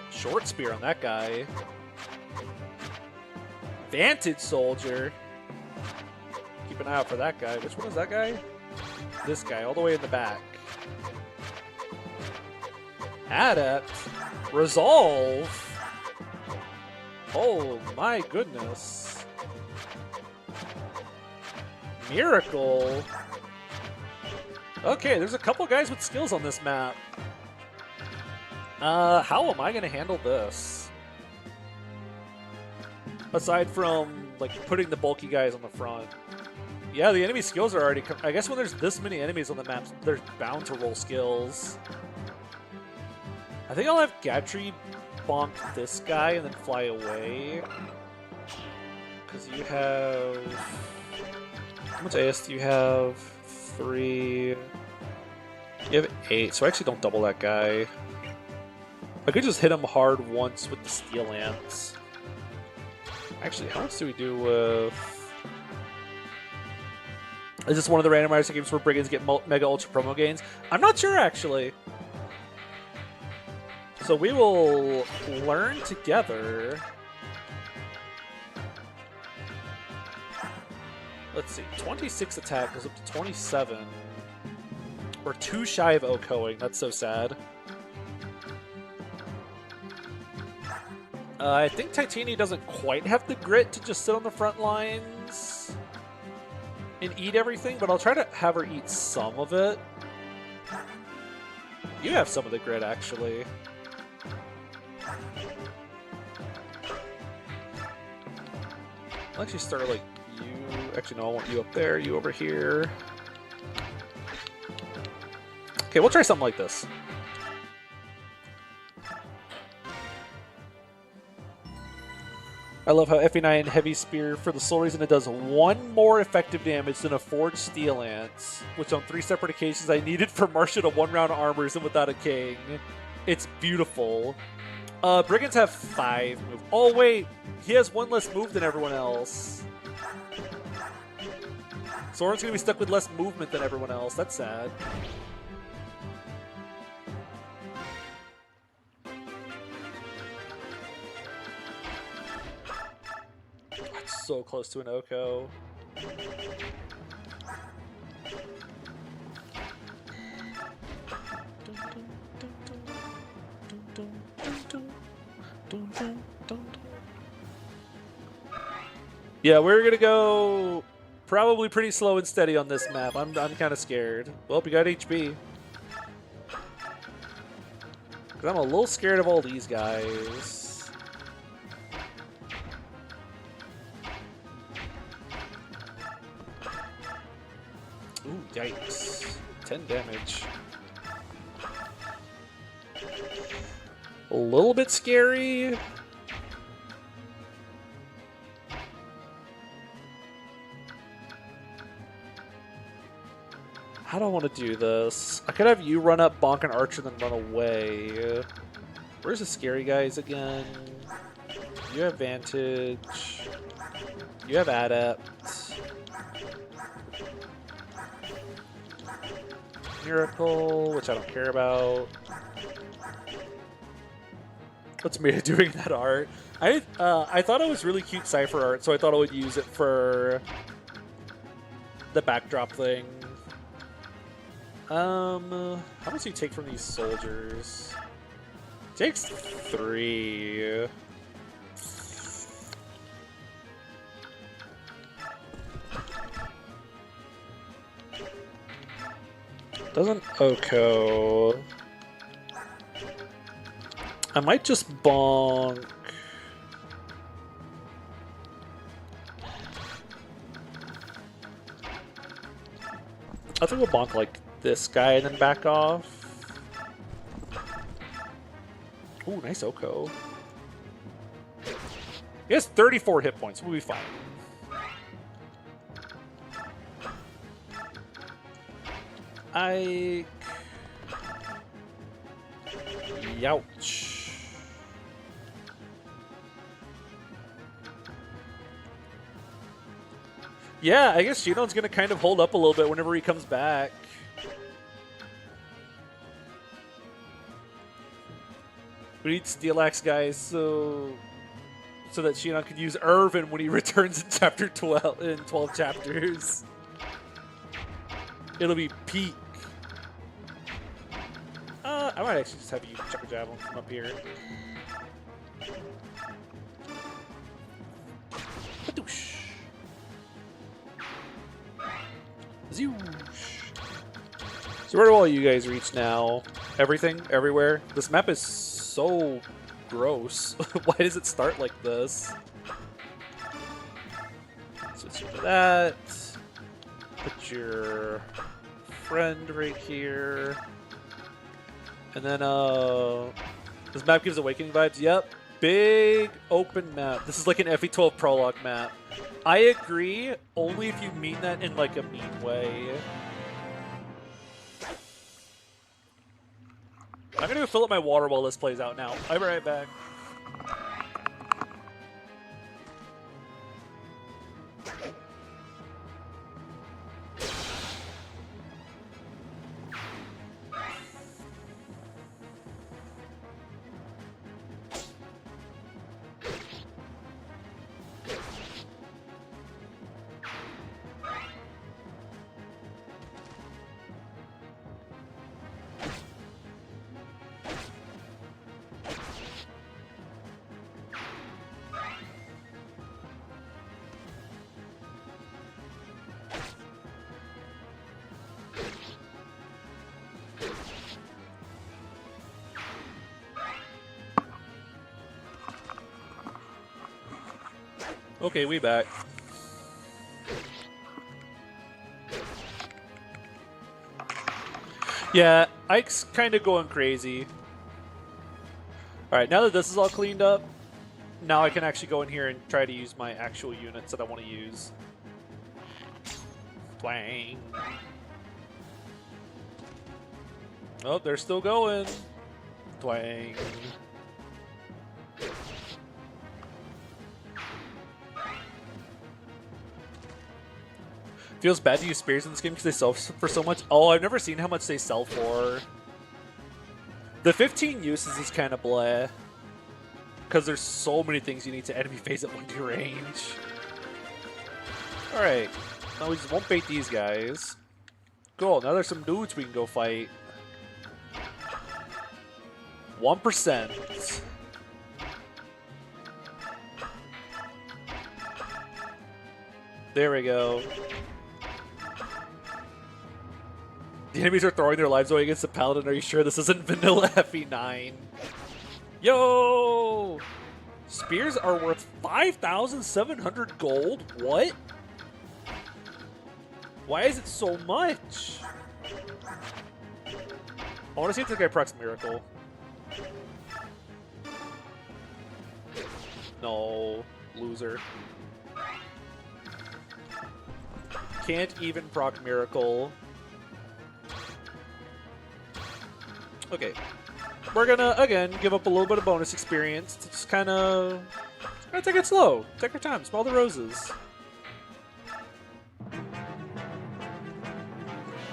Short spear on that guy. Vantage soldier. Keep an eye out for that guy. Which one is that guy? This guy, all the way in the back. Adept. Resolve. Oh my goodness. Miracle. Okay, there's a couple guys with skills on this map. How am I going to handle this? Aside from, like, putting the bulky guys on the front. Yeah, the enemy skills are already... I guess when there's this many enemies on the map, they're bound to roll skills. I think I'll have Gatry bonk this guy and then fly away. Because you have... How much AS do you have? 3... You have 8, so I actually don't double that guy. I could just hit him hard once with the Steel Ants. Actually, how much do we do with... Is this one of the randomizer games where Brigands get Mega Ultra promo gains? I'm not sure, actually. So we will learn together. Let's see, 26 attack goes up to 27. We're 2 shy of OKOing, that's so sad. I think Titania doesn't quite have the grit to just sit on the front lines and eat everything, but I'll try to have her eat some of it. You have some of the grit, actually. I'll actually start like you. Actually, no, I want you up there, you over here. Okay, we'll try something like this. I love how FE9 Heavy Spear, for the sole reason it does 1 more effective damage than a Forged Steel Ants, which on 3 separate occasions I needed for Marcia to 1-round armors and without a king. It's beautiful. Brigands have 5 move. Oh wait, he has 1 less move than everyone else. Soren's gonna be stuck with less movement than everyone else. That's sad. So close to an Oko. Yeah, we're gonna go probably pretty slow and steady on this map. I'm kind of scared. Well, we got HB. 'Cause I'm a little scared of all these guys. Ooh, yikes. 10 damage. A little bit scary. How do I want to do this? I could have you run up, bonk an archer, then run away. Where's the scary guys again? You have Vantage. You have Adept. Miracle, which I don't care about. What's Mia doing that art? I thought it was really cute cipher art, so I thought I would use it for the backdrop thing. How much do you take from these soldiers? Takes 3. Doesn't Oko. I might just bonk. I think we'll bonk like this guy and then back off. Ooh, nice Oko. He has 34 hit points. We'll be fine. Youch. Yeah, I guess Genon's gonna kind of hold up a little bit whenever he comes back. We need Steel Axe guys so that Shinon can use Irvin when he returns in chapter 12 in 12 chapters. It'll be peak. I might actually just have you chuck a javelin from up here. Badoosh. Zoosh. So where do all you guys reach now? Everything? Everywhere? This map is so gross. Why does it start like this? Switch to that. Put your friend right here. And then, this map gives Awakening vibes. Yep. Big open map. This is like an FE12 Prologue map. I agree, only if you mean that in like a mean way. I'm gonna go fill up my water while this plays out now. I'll be right back. Okay, we back. Yeah, Ike's kind of going crazy. Alright, now that this is all cleaned up, now I can actually go in here and try to use my actual units that I want to use. Twang. Oh, they're still going. Twang. Feels bad to use spears in this game because they sell for so much. Oh, I've never seen how much they sell for. The 15 uses is kind of bleh. Because there's so many things you need to enemy phase at 1D range. Alright. Now we just won't bait these guys. Cool, now there's some dudes we can go fight. 1%. There we go. The enemies are throwing their lives away against the paladin. Are you sure this isn't vanilla FE9? Yo! Spears are worth 5,700 gold? What? Why is it so much? I want to see if this guy procs Miracle. No. Loser. Can't even proc Miracle. Okay, we're gonna, again, give up a little bit of bonus experience to just kind of take it slow. Take your time, smell the roses.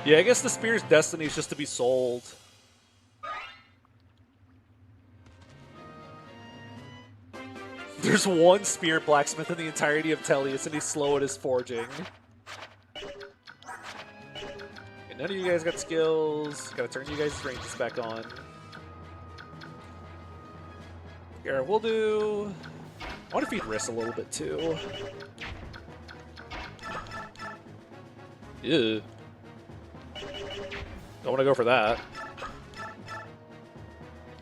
Yeah, I guess the Spear's destiny is just to be sold. There's one Spear blacksmith in the entirety of Tellius, and he's slow at his forging. None of you guys got skills. Gotta turn you guys' ranges back on. Here, we'll do... I want to feed Riss a little bit, too. Ew. Don't want to go for that.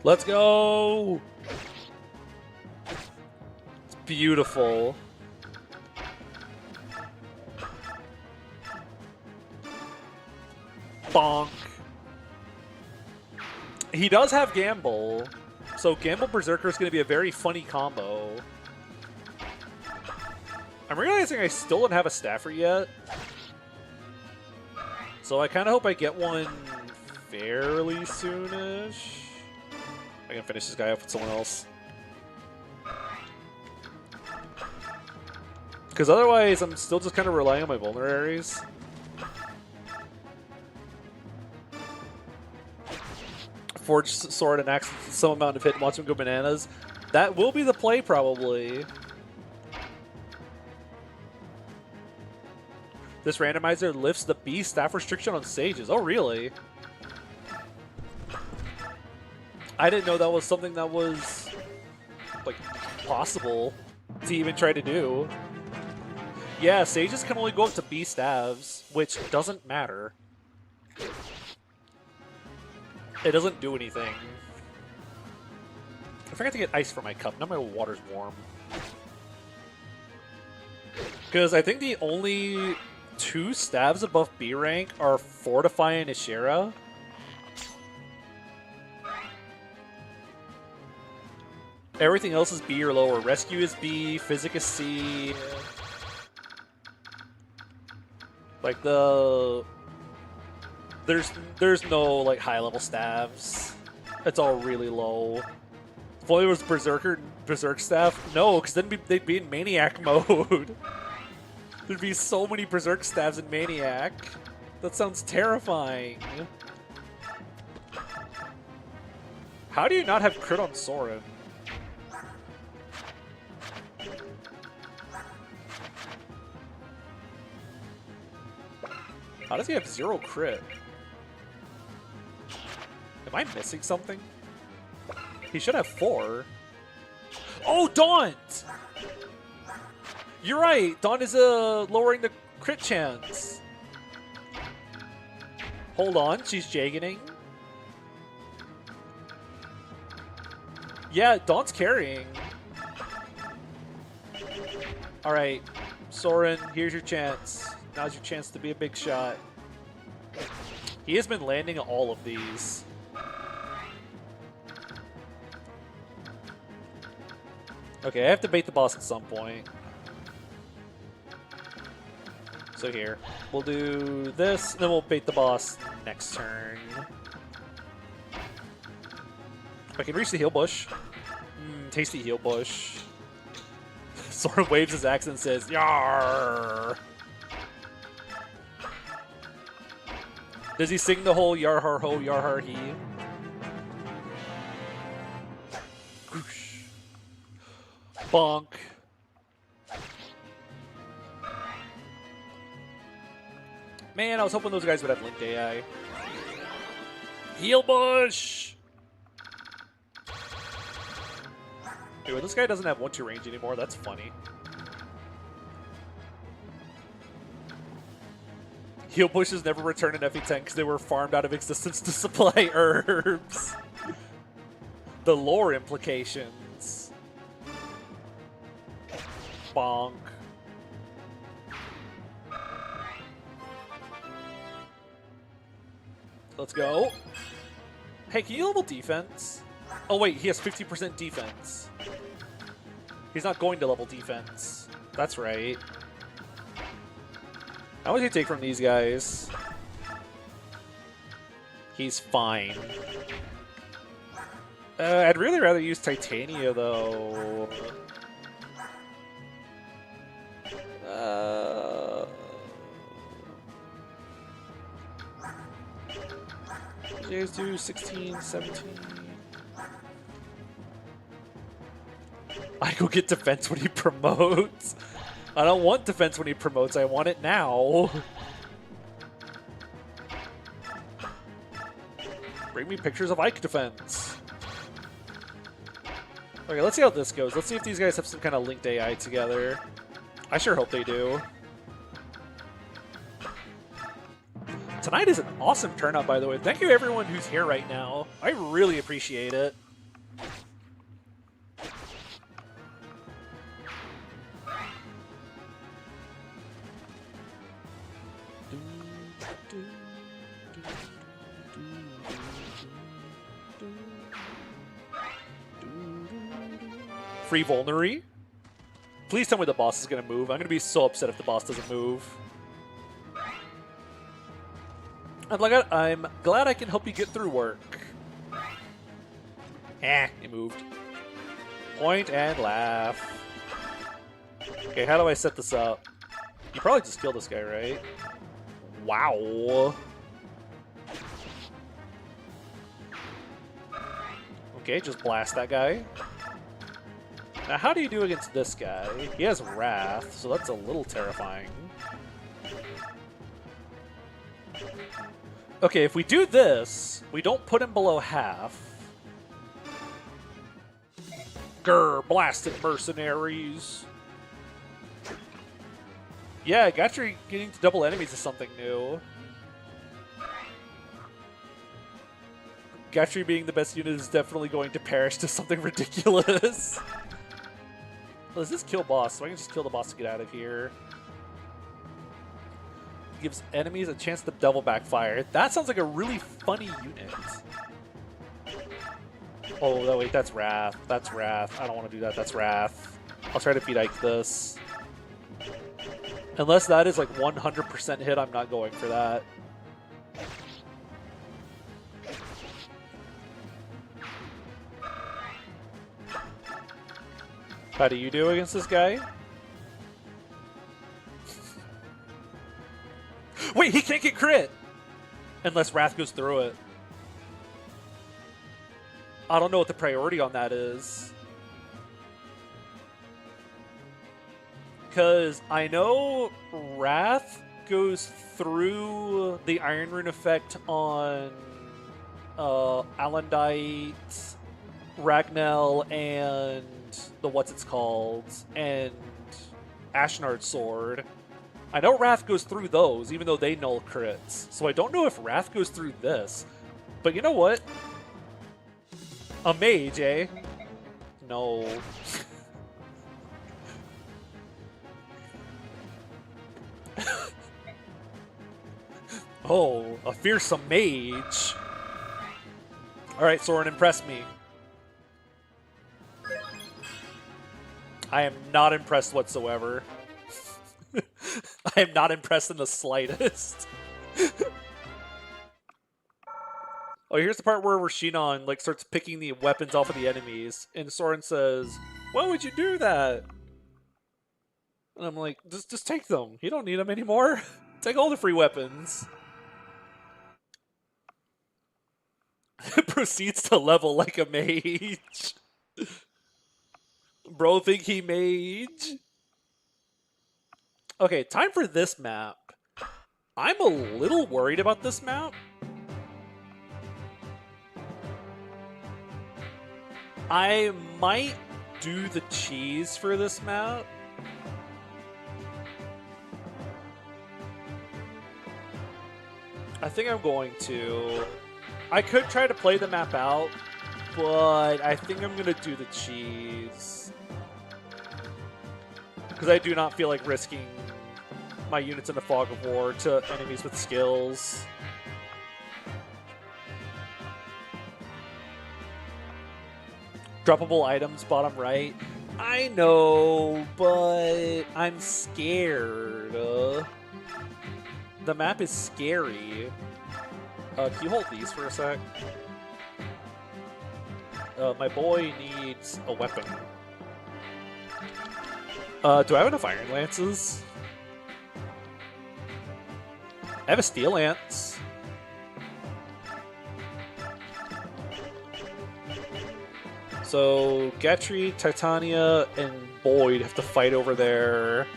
Let's go! It's beautiful. Bonk. He does have Gamble, so Gamble Berserker is going to be a very funny combo. I'm realizing I still don't have a Staffer yet, so I kind of hope I get one fairly soonish. I can finish this guy up with someone else. Because otherwise, I'm still just kind of relying on my vulneraries. Forge Sword and Axe with some amount of hit and watch him go bananas. That will be the play, probably. This randomizer lifts the B staff restriction on sages. Oh, really? I didn't know that was something that was, like, possible to even try to do. Yeah, sages can only go up to B staves, which doesn't matter. It doesn't do anything. I forgot to get ice for my cup. Now my water's warm. Because I think the only 2 staves above B rank are Fortify and Ishira. Everything else is B or lower. Rescue is B, Physic is C. Like there's no like high level staves. It's all really low. If only it was Berserk staff. No, because then they'd be in Maniac mode. There'd be so many Berserk staves in Maniac. That sounds terrifying. How do you not have crit on Soren? How does he have 0 crit? Am I missing something? He should have 4. Oh, Daunt! You're right! Daunt is lowering the crit chance. Hold on, she's Jagening. Yeah, Daunt's carrying. Alright, Soren, here's your chance. Now's your chance to be a big shot. He has been landing all of these. Okay, I have to bait the boss at some point. So here, we'll do this, and then we'll bait the boss next turn. I can reach the heal bush. Tasty heal bush. Soren waves his axe and says, "Yarr!" Does he sing the whole "Yar har ho, yar har he"? Whoosh. Bonk. Man, I was hoping those guys would have linked AI. Heal bush! Anyway, this guy doesn't have 1-2 range anymore. That's funny. Heal bushes never return in FE10 because they were farmed out of existence to supply herbs. The lore implications. Bonk. Let's go. Hey, can you level defense? Oh wait, he has 50% defense. He's not going to level defense. That's right. How much do you take from these guys? He's fine. I'd really rather use Titania, though. You guys do 16, 17. I go get defense when he promotes. I don't want defense when he promotes. I want it now. Bring me pictures of Ike defense. Okay, let's see how this goes. Let's see if these guys have some kind of linked AI together. I sure hope they do. Tonight is an awesome turnout, by the way. Thank you everyone who's here right now. I really appreciate it. Free Vulnerary? Please tell me the boss is going to move. I'm going to be so upset if the boss doesn't move. I'm glad I can help you get through work. It moved. Point and laugh. Okay, how do I set this up? You probably just kill this guy, right? Wow. Okay, just blast that guy. Now, how do you do against this guy? He has Wrath, so that's a little terrifying. Okay, if we do this, we don't put him below half. Grr, blasted mercenaries. Yeah, Gatry getting to double enemies is something new. Gatry being the best unit is definitely going to perish to something ridiculous. Let's just kill boss, so I can just kill the boss to get out of here. Gives enemies a chance to double backfire. That sounds like a really funny unit. Oh, no, wait, that's Wrath. That's Wrath. I don't want to do that. That's Wrath. I'll try to feed Ike this. Unless that is like 100% hit, I'm not going for that. How do you do against this guy? Wait, he can't get crit! Unless Wrath goes through it. I don't know what the priority on that is. Because I know Wrath goes through the Iron Rune effect on Alandite, Ragnell, and the what's-it's-called, and Ashnard's sword. I know Wrath goes through those, even though they null crits. So I don't know if Wrath goes through this. But you know what? A mage, eh? No. Oh, a fearsome mage. Alright, Soren, impress me. I am not impressed whatsoever. I am not impressed in the slightest. Oh, here's the part where Rashinon like starts picking the weapons off of the enemies, and Soren says, "Why would you do that?" And I'm like, "Just take them. You don't need them anymore. Take all the free weapons." Proceeds to level like a mage. Bro think he mage. Okay, time for this map. I'm a little worried about this map. I might do the cheese for this map. I think I'm going to. I could try to play the map out, but I think I'm going to do the cheese. Because I do not feel like risking my units in the Fog of War to enemies with skills. Droppable items, bottom right. I know, but I'm scared. The map is scary. Can you hold these for a sec? My boy needs a weapon. Do I have enough Iron Lances? I have a Steel Lance. So, Gatry, Titania, and Boyd have to fight over their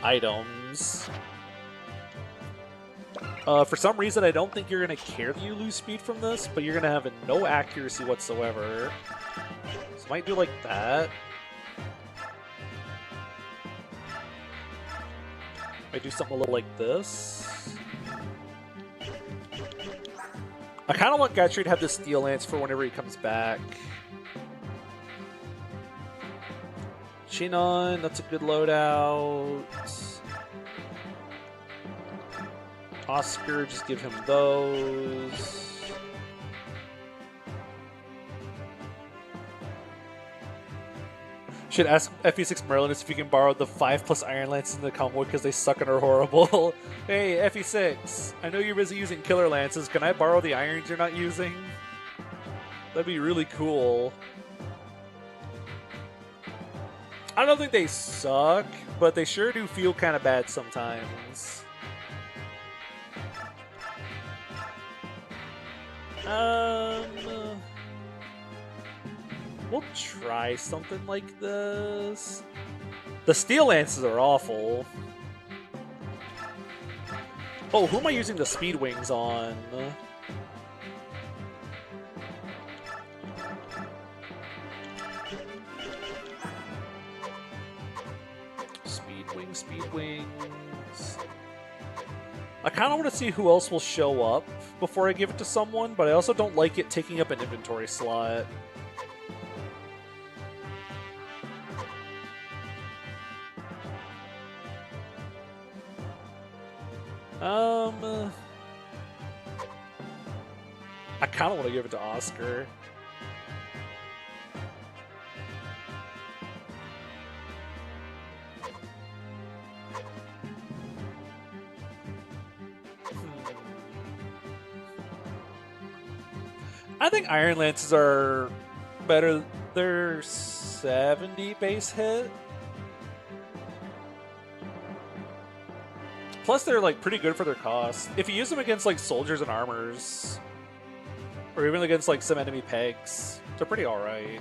items. For some reason, I don't think you're going to care that you lose speed from this, but you're going to have no accuracy whatsoever. So, might do like that. Might do something a little like this. I kind of want Gatry to have this Steel Lance for whenever he comes back. Shinon, that's a good loadout. Oscar, just give him those. Should ask FE6 Merlin if he can borrow the 5+ Iron Lances in the convoy because they suck and are horrible. Hey, FE6, I know you're busy using Killer Lances. Can I borrow the irons you're not using? That'd be really cool. I don't think they suck, but they sure do feel kind of bad sometimes. We'll try something like this. The steel lances are awful. Oh, who am I using the speed wings on? Speed wings. I kind of want to see who else will show up before I give it to someone, but I also don't like it taking up an inventory slot. I kind of want to give it to Oscar. I think Iron Lances are better. They're 70 base hit. Plus, they're like pretty good for their cost. If you use them against like soldiers and armors, or even against like some enemy pegs, they're pretty alright.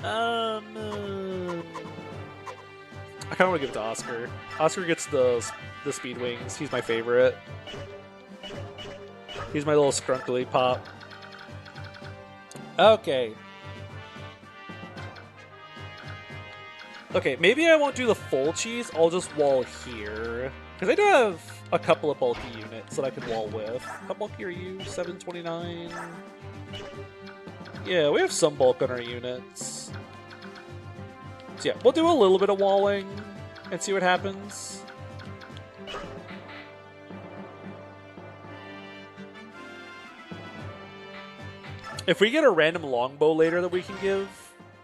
I kind of want to give it to Oscar. Oscar gets the speed wings. He's my favorite. He's my little scrunkly pop. Okay. Okay, maybe I won't do the full cheese. I'll just wall here. Because I do have a couple of bulky units that I can wall with. How bulky are you? 729? Yeah, we have some bulk on our units. So yeah, we'll do a little bit of walling and see what happens. If we get a random longbow later that we can give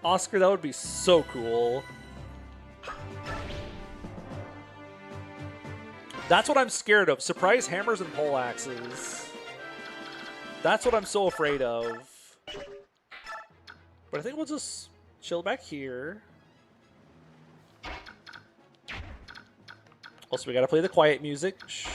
Oscar, that would be so cool. That's what I'm scared of. Surprise hammers and pole axes. That's what I'm so afraid of. But I think we'll just chill back here. Also, we gotta play the quiet music. Shh.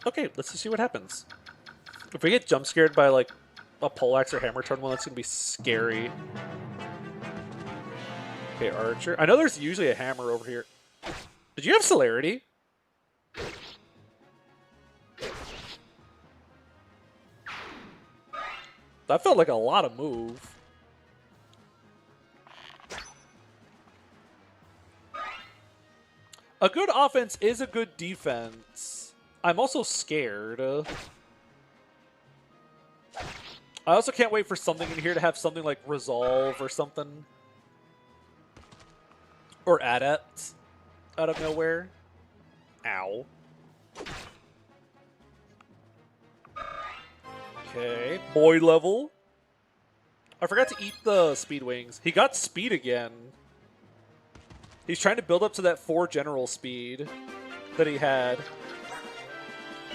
Okay, let's just see what happens. If we get jump scared by like a poleaxe or hammer turn one, that's gonna be scary. Okay, archer. I know there's usually a hammer over here. Did you have celerity? That felt like a lot of move. A good offense is a good defense. I'm also scared. I also can't wait for something in here to have something like resolve or something. Or adept out of nowhere. Ow. Okay, boy level. I forgot to eat the speed wings. He got speed again. He's trying to build up to that 4 general speed that he had.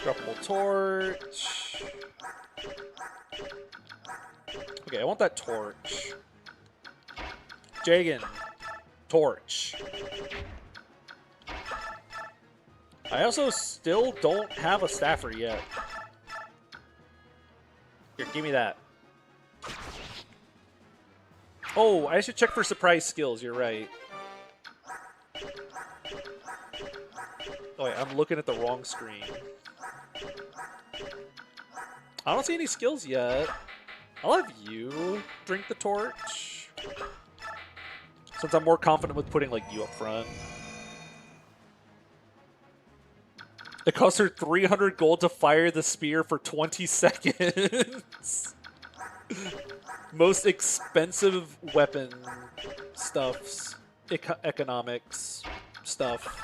Droppable torch. Okay, I want that torch. Jagan. Torch. I also still don't have a staffer yet. Here, give me that. Oh, I should check for surprise skills, you're right. Oh wait, I'm looking at the wrong screen. I don't see any skills yet. I'll have you drink the torch. Since I'm more confident with putting like you up front. It costs her 300 gold to fire the spear for 20 seconds. Most expensive weapon stuffs. Economics stuff.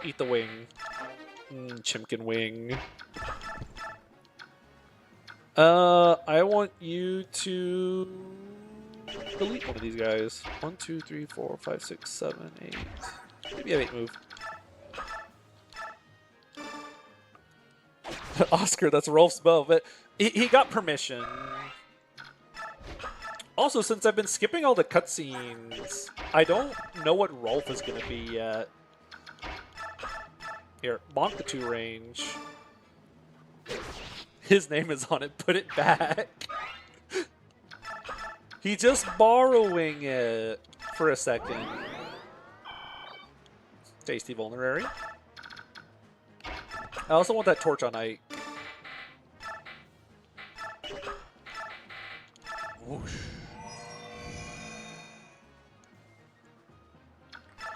Eat the wing. Chimkin wing. I want you to delete one of these guys. 1, 2, 3, 4, 5, 6, 7, 8. Maybe have 8 move. Oscar, that's Rolf's bow, but he got permission. Also, since I've been skipping all the cutscenes, I don't know what Rolf is going to be yet. Here, bonk the 2 range. His name is on it. Put it back. He's just borrowing it for a second. Tasty vulnerary. I also want that torch on Ike. Whoosh.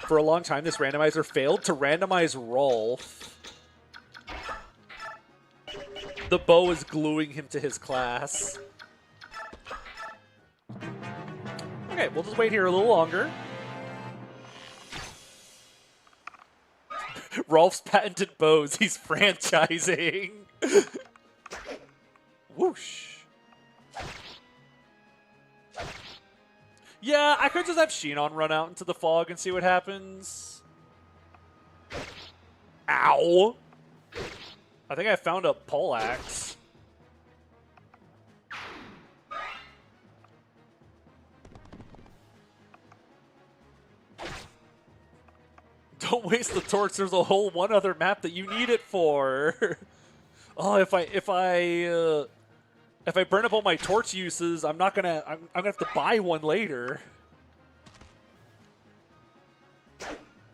For a long time, this randomizer failed to randomize Rolf. The bow is gluing him to his class. Okay, we'll just wait here a little longer. Rolf's patented bows, he's franchising. Whoosh. Yeah, I could just have Shinon run out into the fog and see what happens. Ow! I think I found a poleaxe. Don't waste the torch. There's a whole one other map that you need it for. Oh, if I burn up all my torch uses, I'm gonna have to buy one later.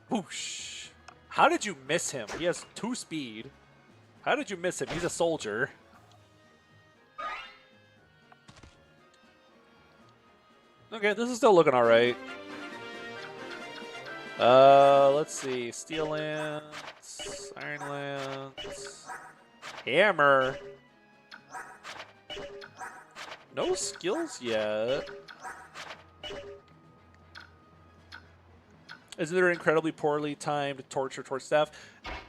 Whoosh! How did you miss him? He has 2 speed. How did you miss him? He's a soldier. Okay, this is still looking all right. Let's see. Steel lance, iron lance, hammer. No skills yet. Is there an incredibly poorly timed torch or torch staff?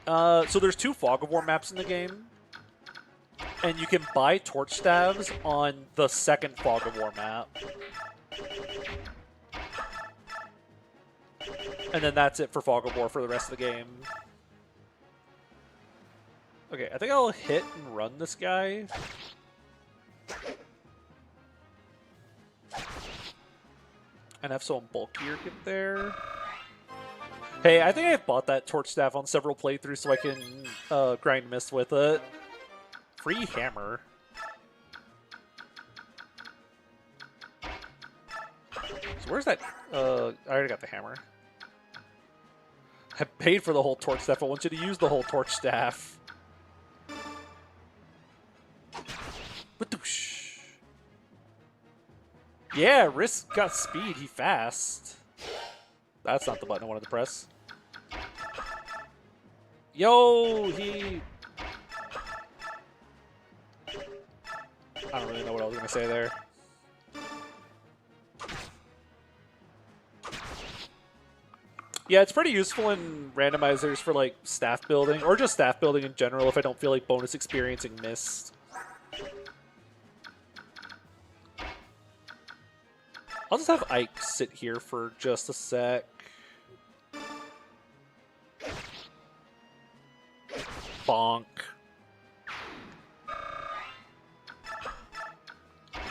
So there's 2 Fog of War maps in the game. And you can buy torch staves on the 2nd Fog of War map. And then that's it for Fog of War for the rest of the game. Okay, I think I'll hit and run this guy. And have someone bulkier get there. Hey, I think I've bought that torch staff on several playthroughs so I can grind mist with it. Free hammer. So where's that? I already got the hammer. I paid for the whole torch staff. I want you to use the whole torch staff. Badoosh. Yeah, Risk got speed. He fast. That's not the button I wanted to press. Yo, he... I don't really know what I was going to say there. Yeah, it's pretty useful in randomizers for like staff building, or just staff building in general if I don't feel like bonus experiencing mist. I'll just have Ike sit here for just a sec. Bonk.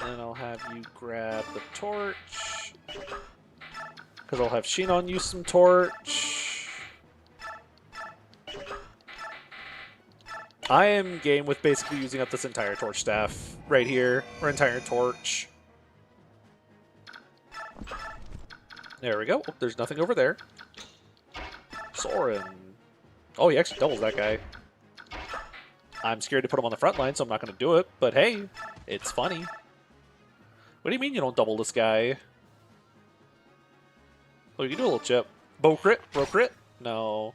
And then I'll have you grab the torch. Because I'll have Shinon use some torch. I am game with basically using up this entire torch staff right here, or entire torch. There we go. Oh, there's nothing over there. Soren. Oh, he actually doubles that guy. I'm scared to put him on the front line, so I'm not going to do it. But hey, it's funny. What do you mean you don't double this guy? Oh, you can do a little chip. Bow crit? Bro crit? No.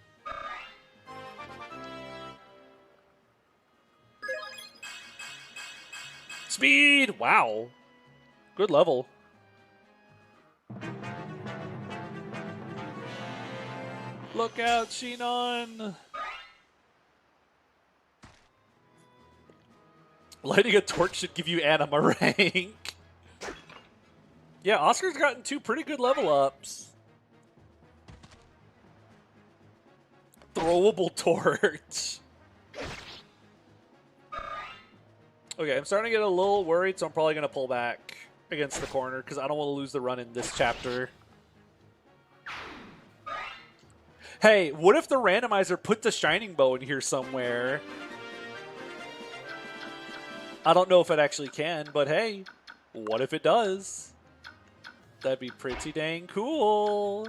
Speed! Wow. Good level. Look out, Shinon! Lighting a torch should give you anima rank. Yeah, Oscar's gotten 2 pretty good level ups. Throwable torch. Okay, I'm starting to get a little worried, so I'm probably going to pull back. against the corner because I don't want to lose the run in this chapter. Hey, what if the randomizer put the shining bow in here somewhere? I don't know if it actually can, but hey, what if it does? That'd be pretty dang cool.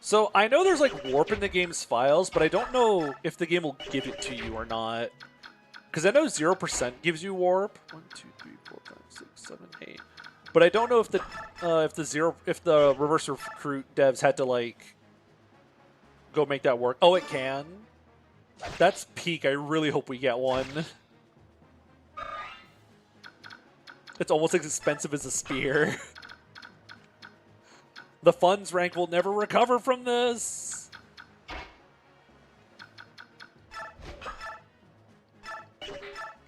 So I know there's like warp in the game's files, but I don't know if the game will give it to you or not. Because I know 0% gives you warp. 1, 2, 3, 4, 5, 6, 7, 8. But I don't know if the reverse recruit devs had to like go make that work. Oh, it can. That's peak. I really hope we get one. It's almost as expensive as a spear. The funds rank will never recover from this.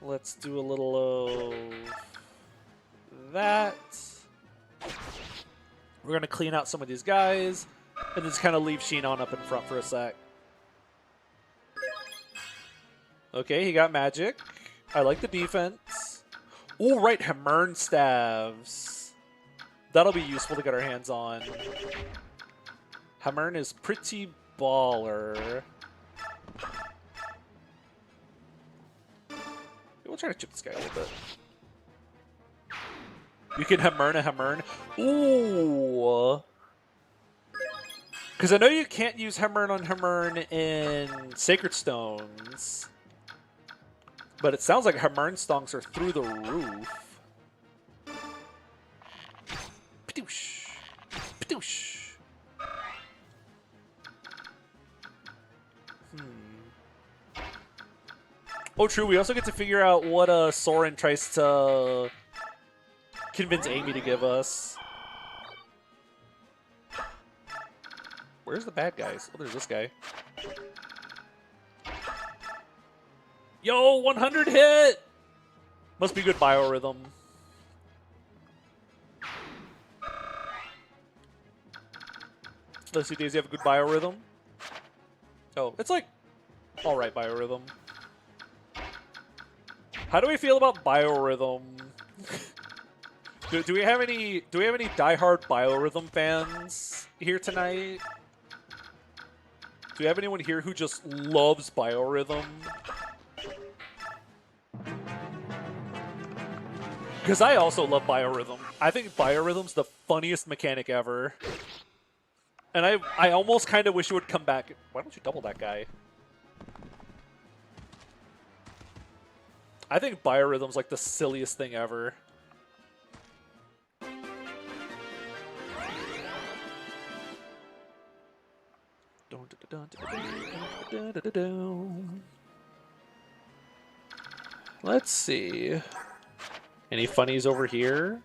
Let's do a little of that. We're going to clean out some of these guys and just kind of leave Sheen on up in front for a sec. Okay, he got magic. I like the defense. Oh, right, Hamern staves. That'll be useful to get our hands on. Hamern is pretty baller. We'll try to chip this guy a little bit. You can Hamern a Hamern. Ooh. Because I know you can't use Hamern on Hamern in Sacred Stones. But it sounds like Hamern stonks are through the roof. Padoosh. Padoosh. Oh, true. We also get to figure out what Soren tries to convince Amy to give us. Where's the bad guys? Oh, there's this guy. Yo, 100 hit! Must be good biorhythm. Let's see, Daisy have a good biorhythm? Oh, it's like alright biorhythm. How do we feel about biorhythm? do we have any diehard biorhythm fans here tonight? Do we have anyone here who just loves biorhythm? Because I also love biorhythm. I think biorhythm's the funniest mechanic ever. And I almost kind of wish it would come back. Why don't you double that guy? I think biorhythm's like the silliest thing ever. Let's see. Any funnies over here?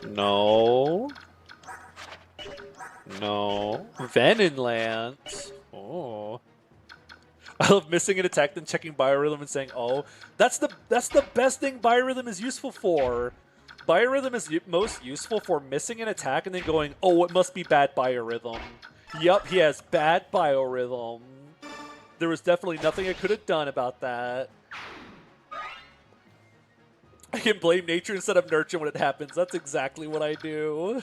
No. No. Venonland. Oh. I love missing an attack, then checking biorhythm and saying, "Oh, that's the best thing biorhythm is useful for." Biorhythm is most useful for missing an attack and then going, "Oh, it must be bad biorhythm." Yup, he has bad biorhythm. There was definitely nothing I could have done about that. I can blame nature instead of nurture when it happens. That's exactly what I do.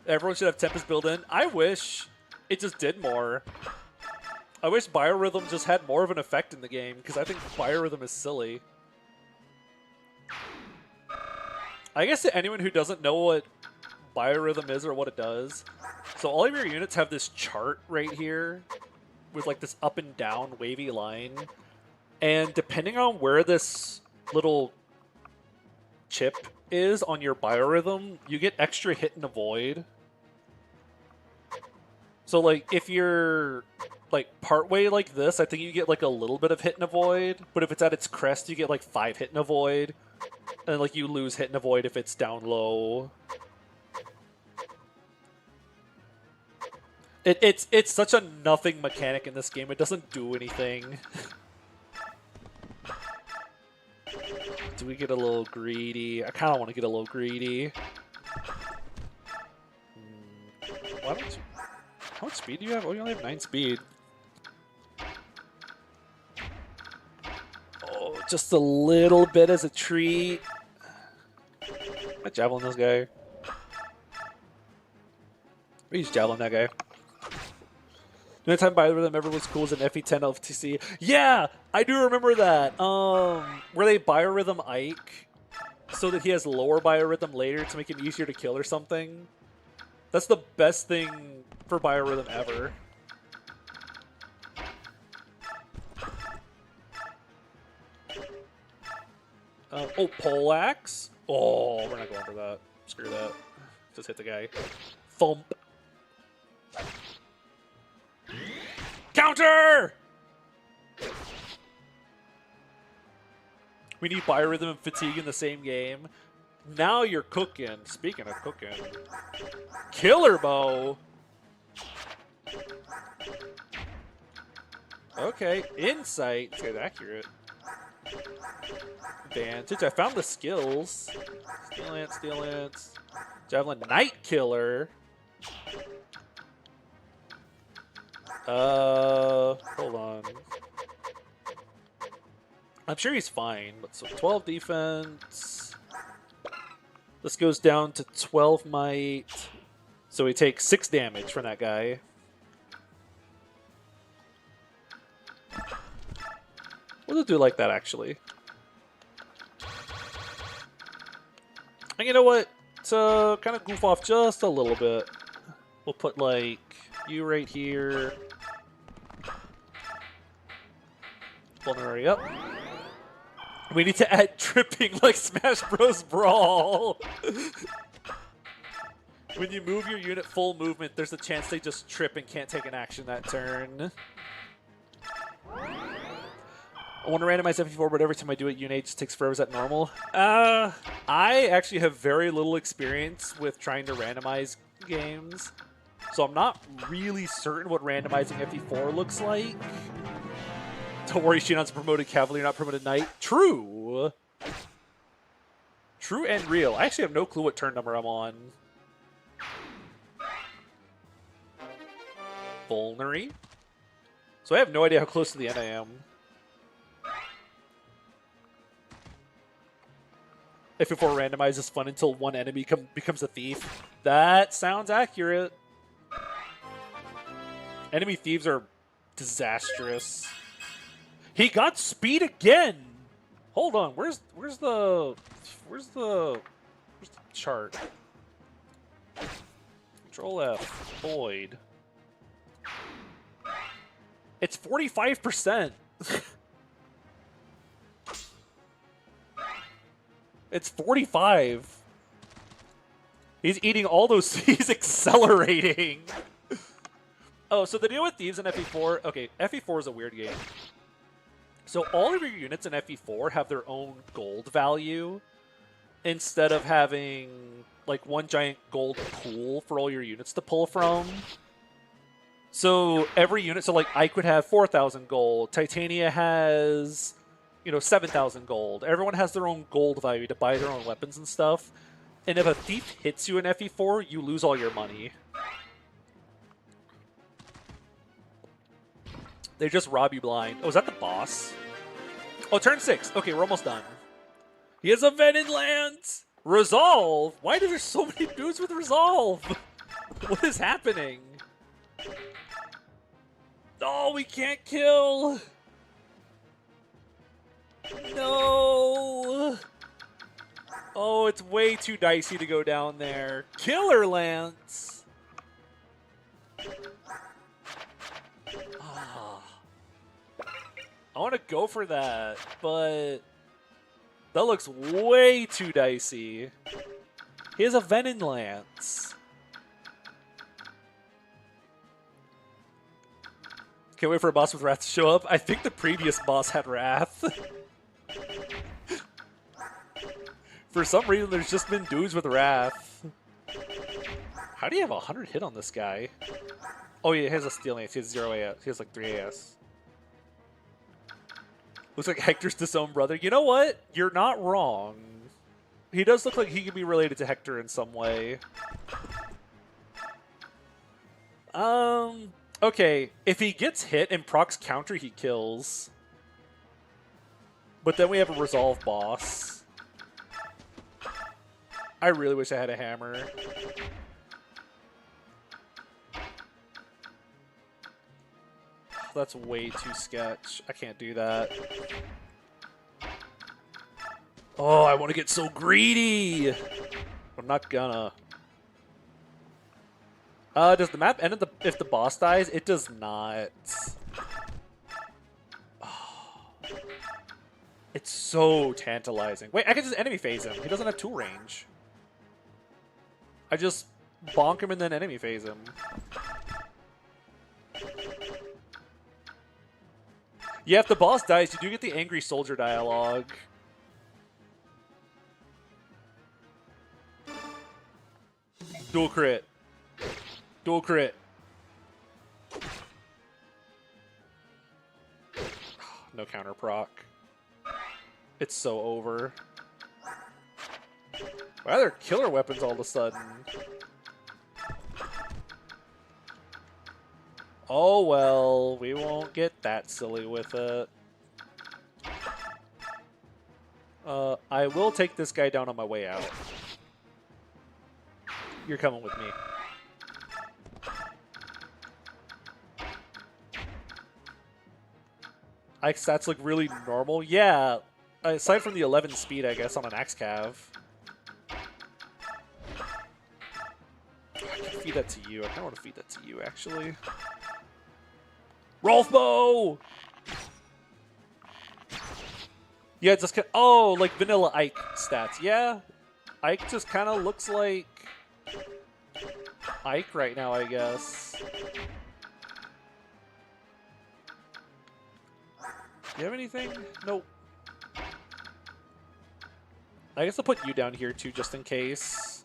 Everyone should have Tempest built in. I wish it just did more. I wish biorhythm just had more of an effect in the game, because I think biorhythm is silly. I guess to anyone who doesn't know what biorhythm is or what it does, so all of your units have this chart right here with like this up and down wavy line. And depending on where this little chip is on your biorhythm, you get extra hit and avoid. So like if you're like partway like this, I think you get like a little bit of hit and avoid, but if it's at its crest, you get like 5 hit and avoid. And like you lose hit and avoid if it's down low. It's such a nothing mechanic in this game. It doesn't do anything. Do we get a little greedy? I kind of want to get a little greedy. Why don't you? How much speed do you have? Oh, you only have 9 speed. Oh, just a little bit as a treat. I javelin this guy. We use javelin that guy. The only time biorhythm ever was cool was in FE10 LTC. Yeah, I do remember that. Where they biorhythm Ike so that he has lower biorhythm later to make him easier to kill or something. That's the best thing for biorhythm ever. Oh, poleaxe? Oh, we're not going for that. Screw that. Just hit the guy. Thump. Counter! We need biorhythm and fatigue in the same game. Now you're cooking. Speaking of cooking. Killer bow! Okay, insight. This guy's accurate. Advantage. I found the skills. Steel Lance, Steel Lance. Javelin Night Killer. Hold on. I'm sure he's fine, but so 12 defense. This goes down to 12 might. So he takes 6 damage from that guy. We'll do like that, actually. And you know what? To kind of goof off just a little bit, we'll put, like, you right here. Vulnerary up. We need to add tripping like Smash Bros. Brawl. When you move your unit full movement, there's a chance they just trip and can't take an action that turn. I want to randomize FE4, but every time I do it, unit just takes forever. Is that normal? I actually have very little experience with trying to randomize games, so I'm not really certain what randomizing FE4 looks like. Don't worry, Shinon's promoted Cavalier, not promoted Knight. True. True and real. I actually have no clue what turn number I'm on. Vulnerary. So I have no idea how close to the end I am. FE4 randomize is fun until one enemy becomes a thief. That sounds accurate. Enemy thieves are disastrous. He got speed again. Hold on, where's the chart? Control F. Void. It's 45%. It's 45. He's eating all those. He's accelerating. Oh, so the deal with thieves in FE4. Okay, FE4 is a weird game. So all of your units in FE4 have their own gold value instead of having like one giant gold pool for all your units to pull from. So every unit, so like Ike would have 4,000 gold. Titania has, 7,000 gold. Everyone has their own gold value to buy their own weapons and stuff. And if a thief hits you in FE4, you lose all your money. They just rob you blind. Oh, is that the boss? Oh, turn 6. Okay, we're almost done. He has a Venom Lance! Resolve? Why are there so many dudes with Resolve? What is happening? Oh, we can't kill! No! Oh, it's way too dicey to go down there. Killer Lance! I want to go for that, but that looks way too dicey. He has a Venom Lance. Can't wait for a boss with Wrath to show up. I think the previous boss had Wrath. For some reason, there's just been dudes with Wrath. How do you have 100 hit on this guy? Oh yeah, he has a Steel Lance. He has 0 AS. He has like 3 AS. Looks like Hector's disowned brother. You know what? You're not wrong. He does look like he could be related to Hector in some way. Okay, if he gets hit and procs counter, he kills. But then we have a resolve boss. I really wish I had a hammer. That's way too sketch. I can't do that. Oh, I want to get so greedy. I'm not gonna. Does the map end if the boss dies? It does not. Oh, it's so tantalizing. Wait, I can just enemy phase him. He doesn't have tool range. I just bonk him and then enemy phase him. Yeah, if the boss dies, you do get the angry soldier dialogue. Dual crit. Dual crit. No counter proc. It's so over. Why are there killer weapons all of a sudden? Oh well, we won't get that silly with it. I will take this guy down on my way out. You're coming with me. Ike's stats look really normal. Yeah, aside from the 11 speed, I guess, on an axe cav. I can feed that to you. I kind of want to feed that to you, actually. Rolf bow! Yeah, just oh, like vanilla Ike stats. Yeah, Ike just kind of looks like Ike right now, I guess. Do you have anything? Nope. I guess I'll put you down here too, just in case.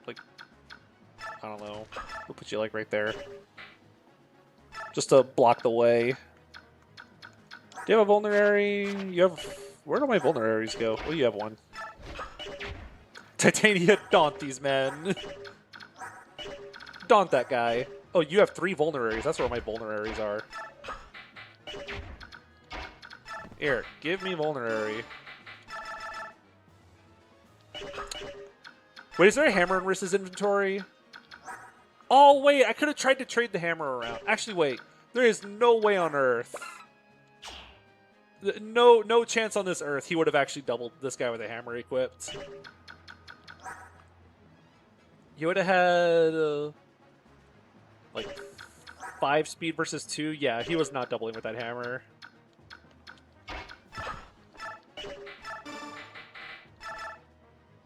Like, I don't know. We'll put you like right there. Just to block the way. Do you have a vulnerary? You have... Where do my vulneraries go? Oh, you have one. Titania, daunt these men. Daunt that guy. Oh, you have 3 vulneraries. That's where my vulneraries are. Here, give me vulnerary. Wait, is there a hammer in Riss's inventory? Oh, wait, I could have tried to trade the hammer around. Actually, wait. There is no way on Earth. No chance on this Earth he would have actually doubled this guy with a hammer equipped. You would have had... like 5 speed versus 2. Yeah, he was not doubling with that hammer.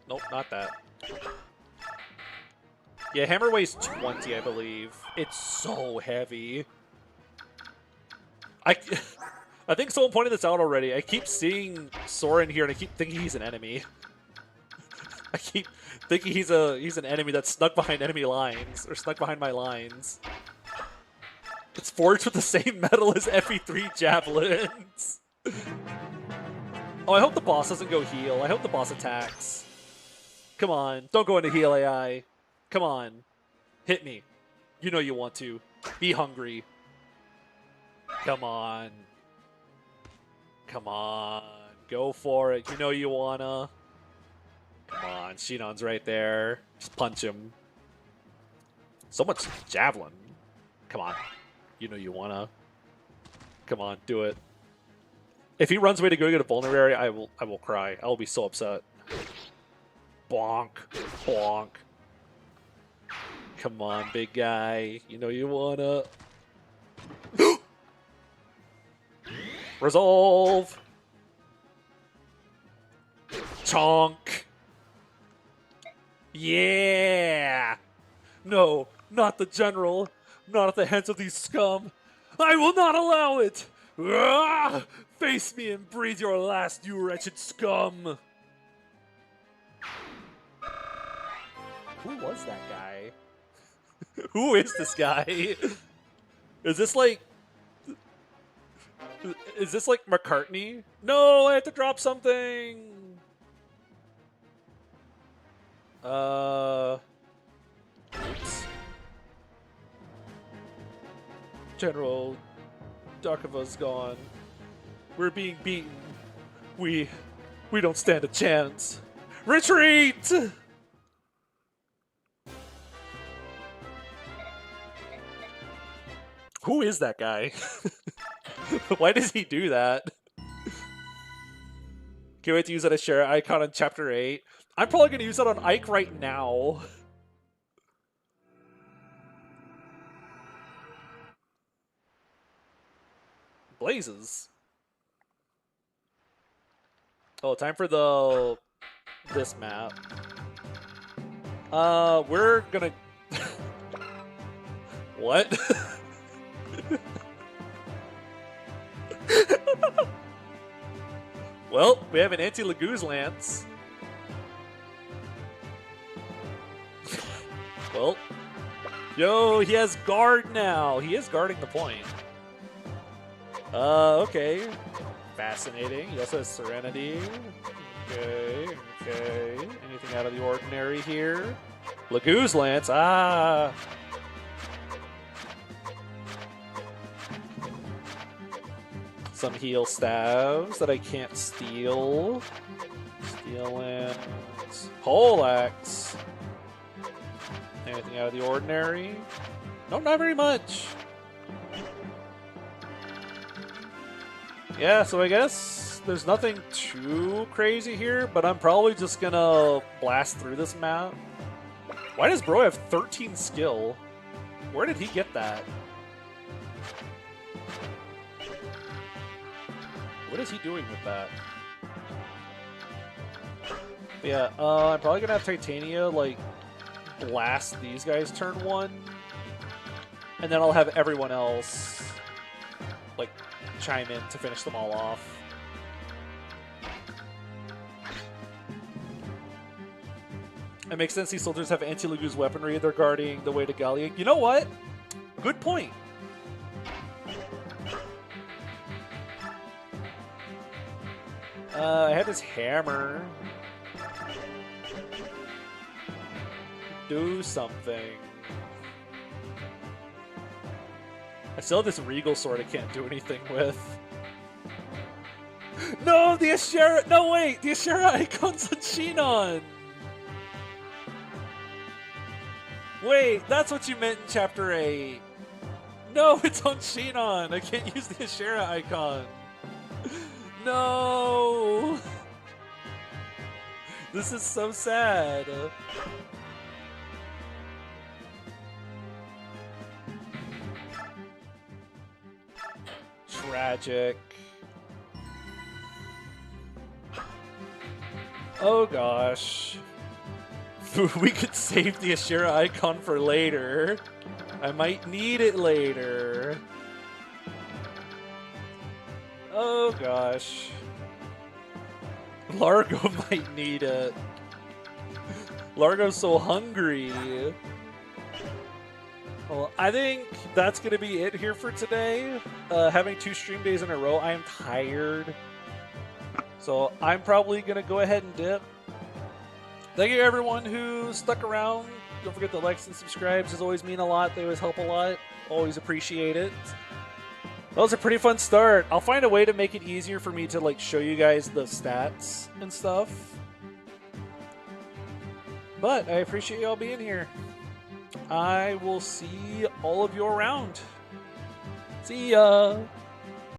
Nope, not that. Yeah, hammer weighs 20, I believe. It's so heavy. I think someone pointed this out already. I keep seeing Soren here, and I keep thinking he's an enemy. I keep thinking he's an enemy that's snuck behind enemy lines, or snuck behind my lines. It's forged with the same metal as FE3 javelins. Oh, I hope the boss doesn't go heal. I hope the boss attacks. Come on, don't go into heal AI. Come on, hit me. You know you want to. Be hungry. Come on. Come on, go for it. You know you wanna. Come on, Shinon's right there. Just punch him. So much javelin. Come on. You know you wanna. Come on, do it. If he runs away to go get a vulnerary, I will cry. I will be so upset. Bonk. Bonk. Come on, big guy. You know you wanna. Resolve. Chonk. Yeah! No, not the general. Not at the hands of these scum. I will not allow it! Ah! Face me and breathe your last, you wretched scum! Who was that guy? Who is this guy? Is this like... Is this like McCartney? No, I have to drop something! General Darkova's gone. We're being beaten. We don't stand a chance. Retreat! Who is that guy? Why does he do that? Can't wait to use that as share icon in Chapter 8. I'm probably going to use that on Ike right now. Blazes. Oh, time for this map. We're gonna... What? Well, we have an anti-Laguz lance. Well, yo, he has guard now. He is guarding the point. Okay. Fascinating. He also has Serenity. Okay, okay. Anything out of the ordinary here? Laguz lance. Ah. Some heal staves that I can't steal. Steel lance. Poleaxe. Anything out of the ordinary? No, not very much. Yeah, so I guess there's nothing too crazy here, but I'm probably just gonna blast through this map. Why does bro have 13 skill? Where did he get that? What is he doing with that? But yeah, I'm probably gonna have Titania, like, blast these guys turn 1. And then I'll have everyone else, like, chime in to finish them all off. It makes sense these soldiers have anti-Laguz weaponry. They're guarding the way to Gallia. You know what? Good point. I have this hammer. Do something. I still have this regal sword I can't do anything with. No, the Ashera! No, wait! The Ashera icon's on Shinon! Wait, that's what you meant in Chapter 8. No, it's on Shinon! I can't use the Ashera icon. No! This is so sad. Tragic. Oh gosh. We could save the Ashera icon for later. I might need it later. Oh gosh. Largo might need it. Largo's so hungry. Well, I think that's going to be it here for today. Having 2 stream days in a row, I am tired. So I'm probably going to go ahead and dip. Thank you everyone who stuck around. Don't forget to likes and subscribes. Those always mean a lot. They always help a lot. Always appreciate it. That was a pretty fun start. I'll find a way to make it easier for me to like show you guys the stats and stuff. But I appreciate y'all being here. I will see all of you around. See ya!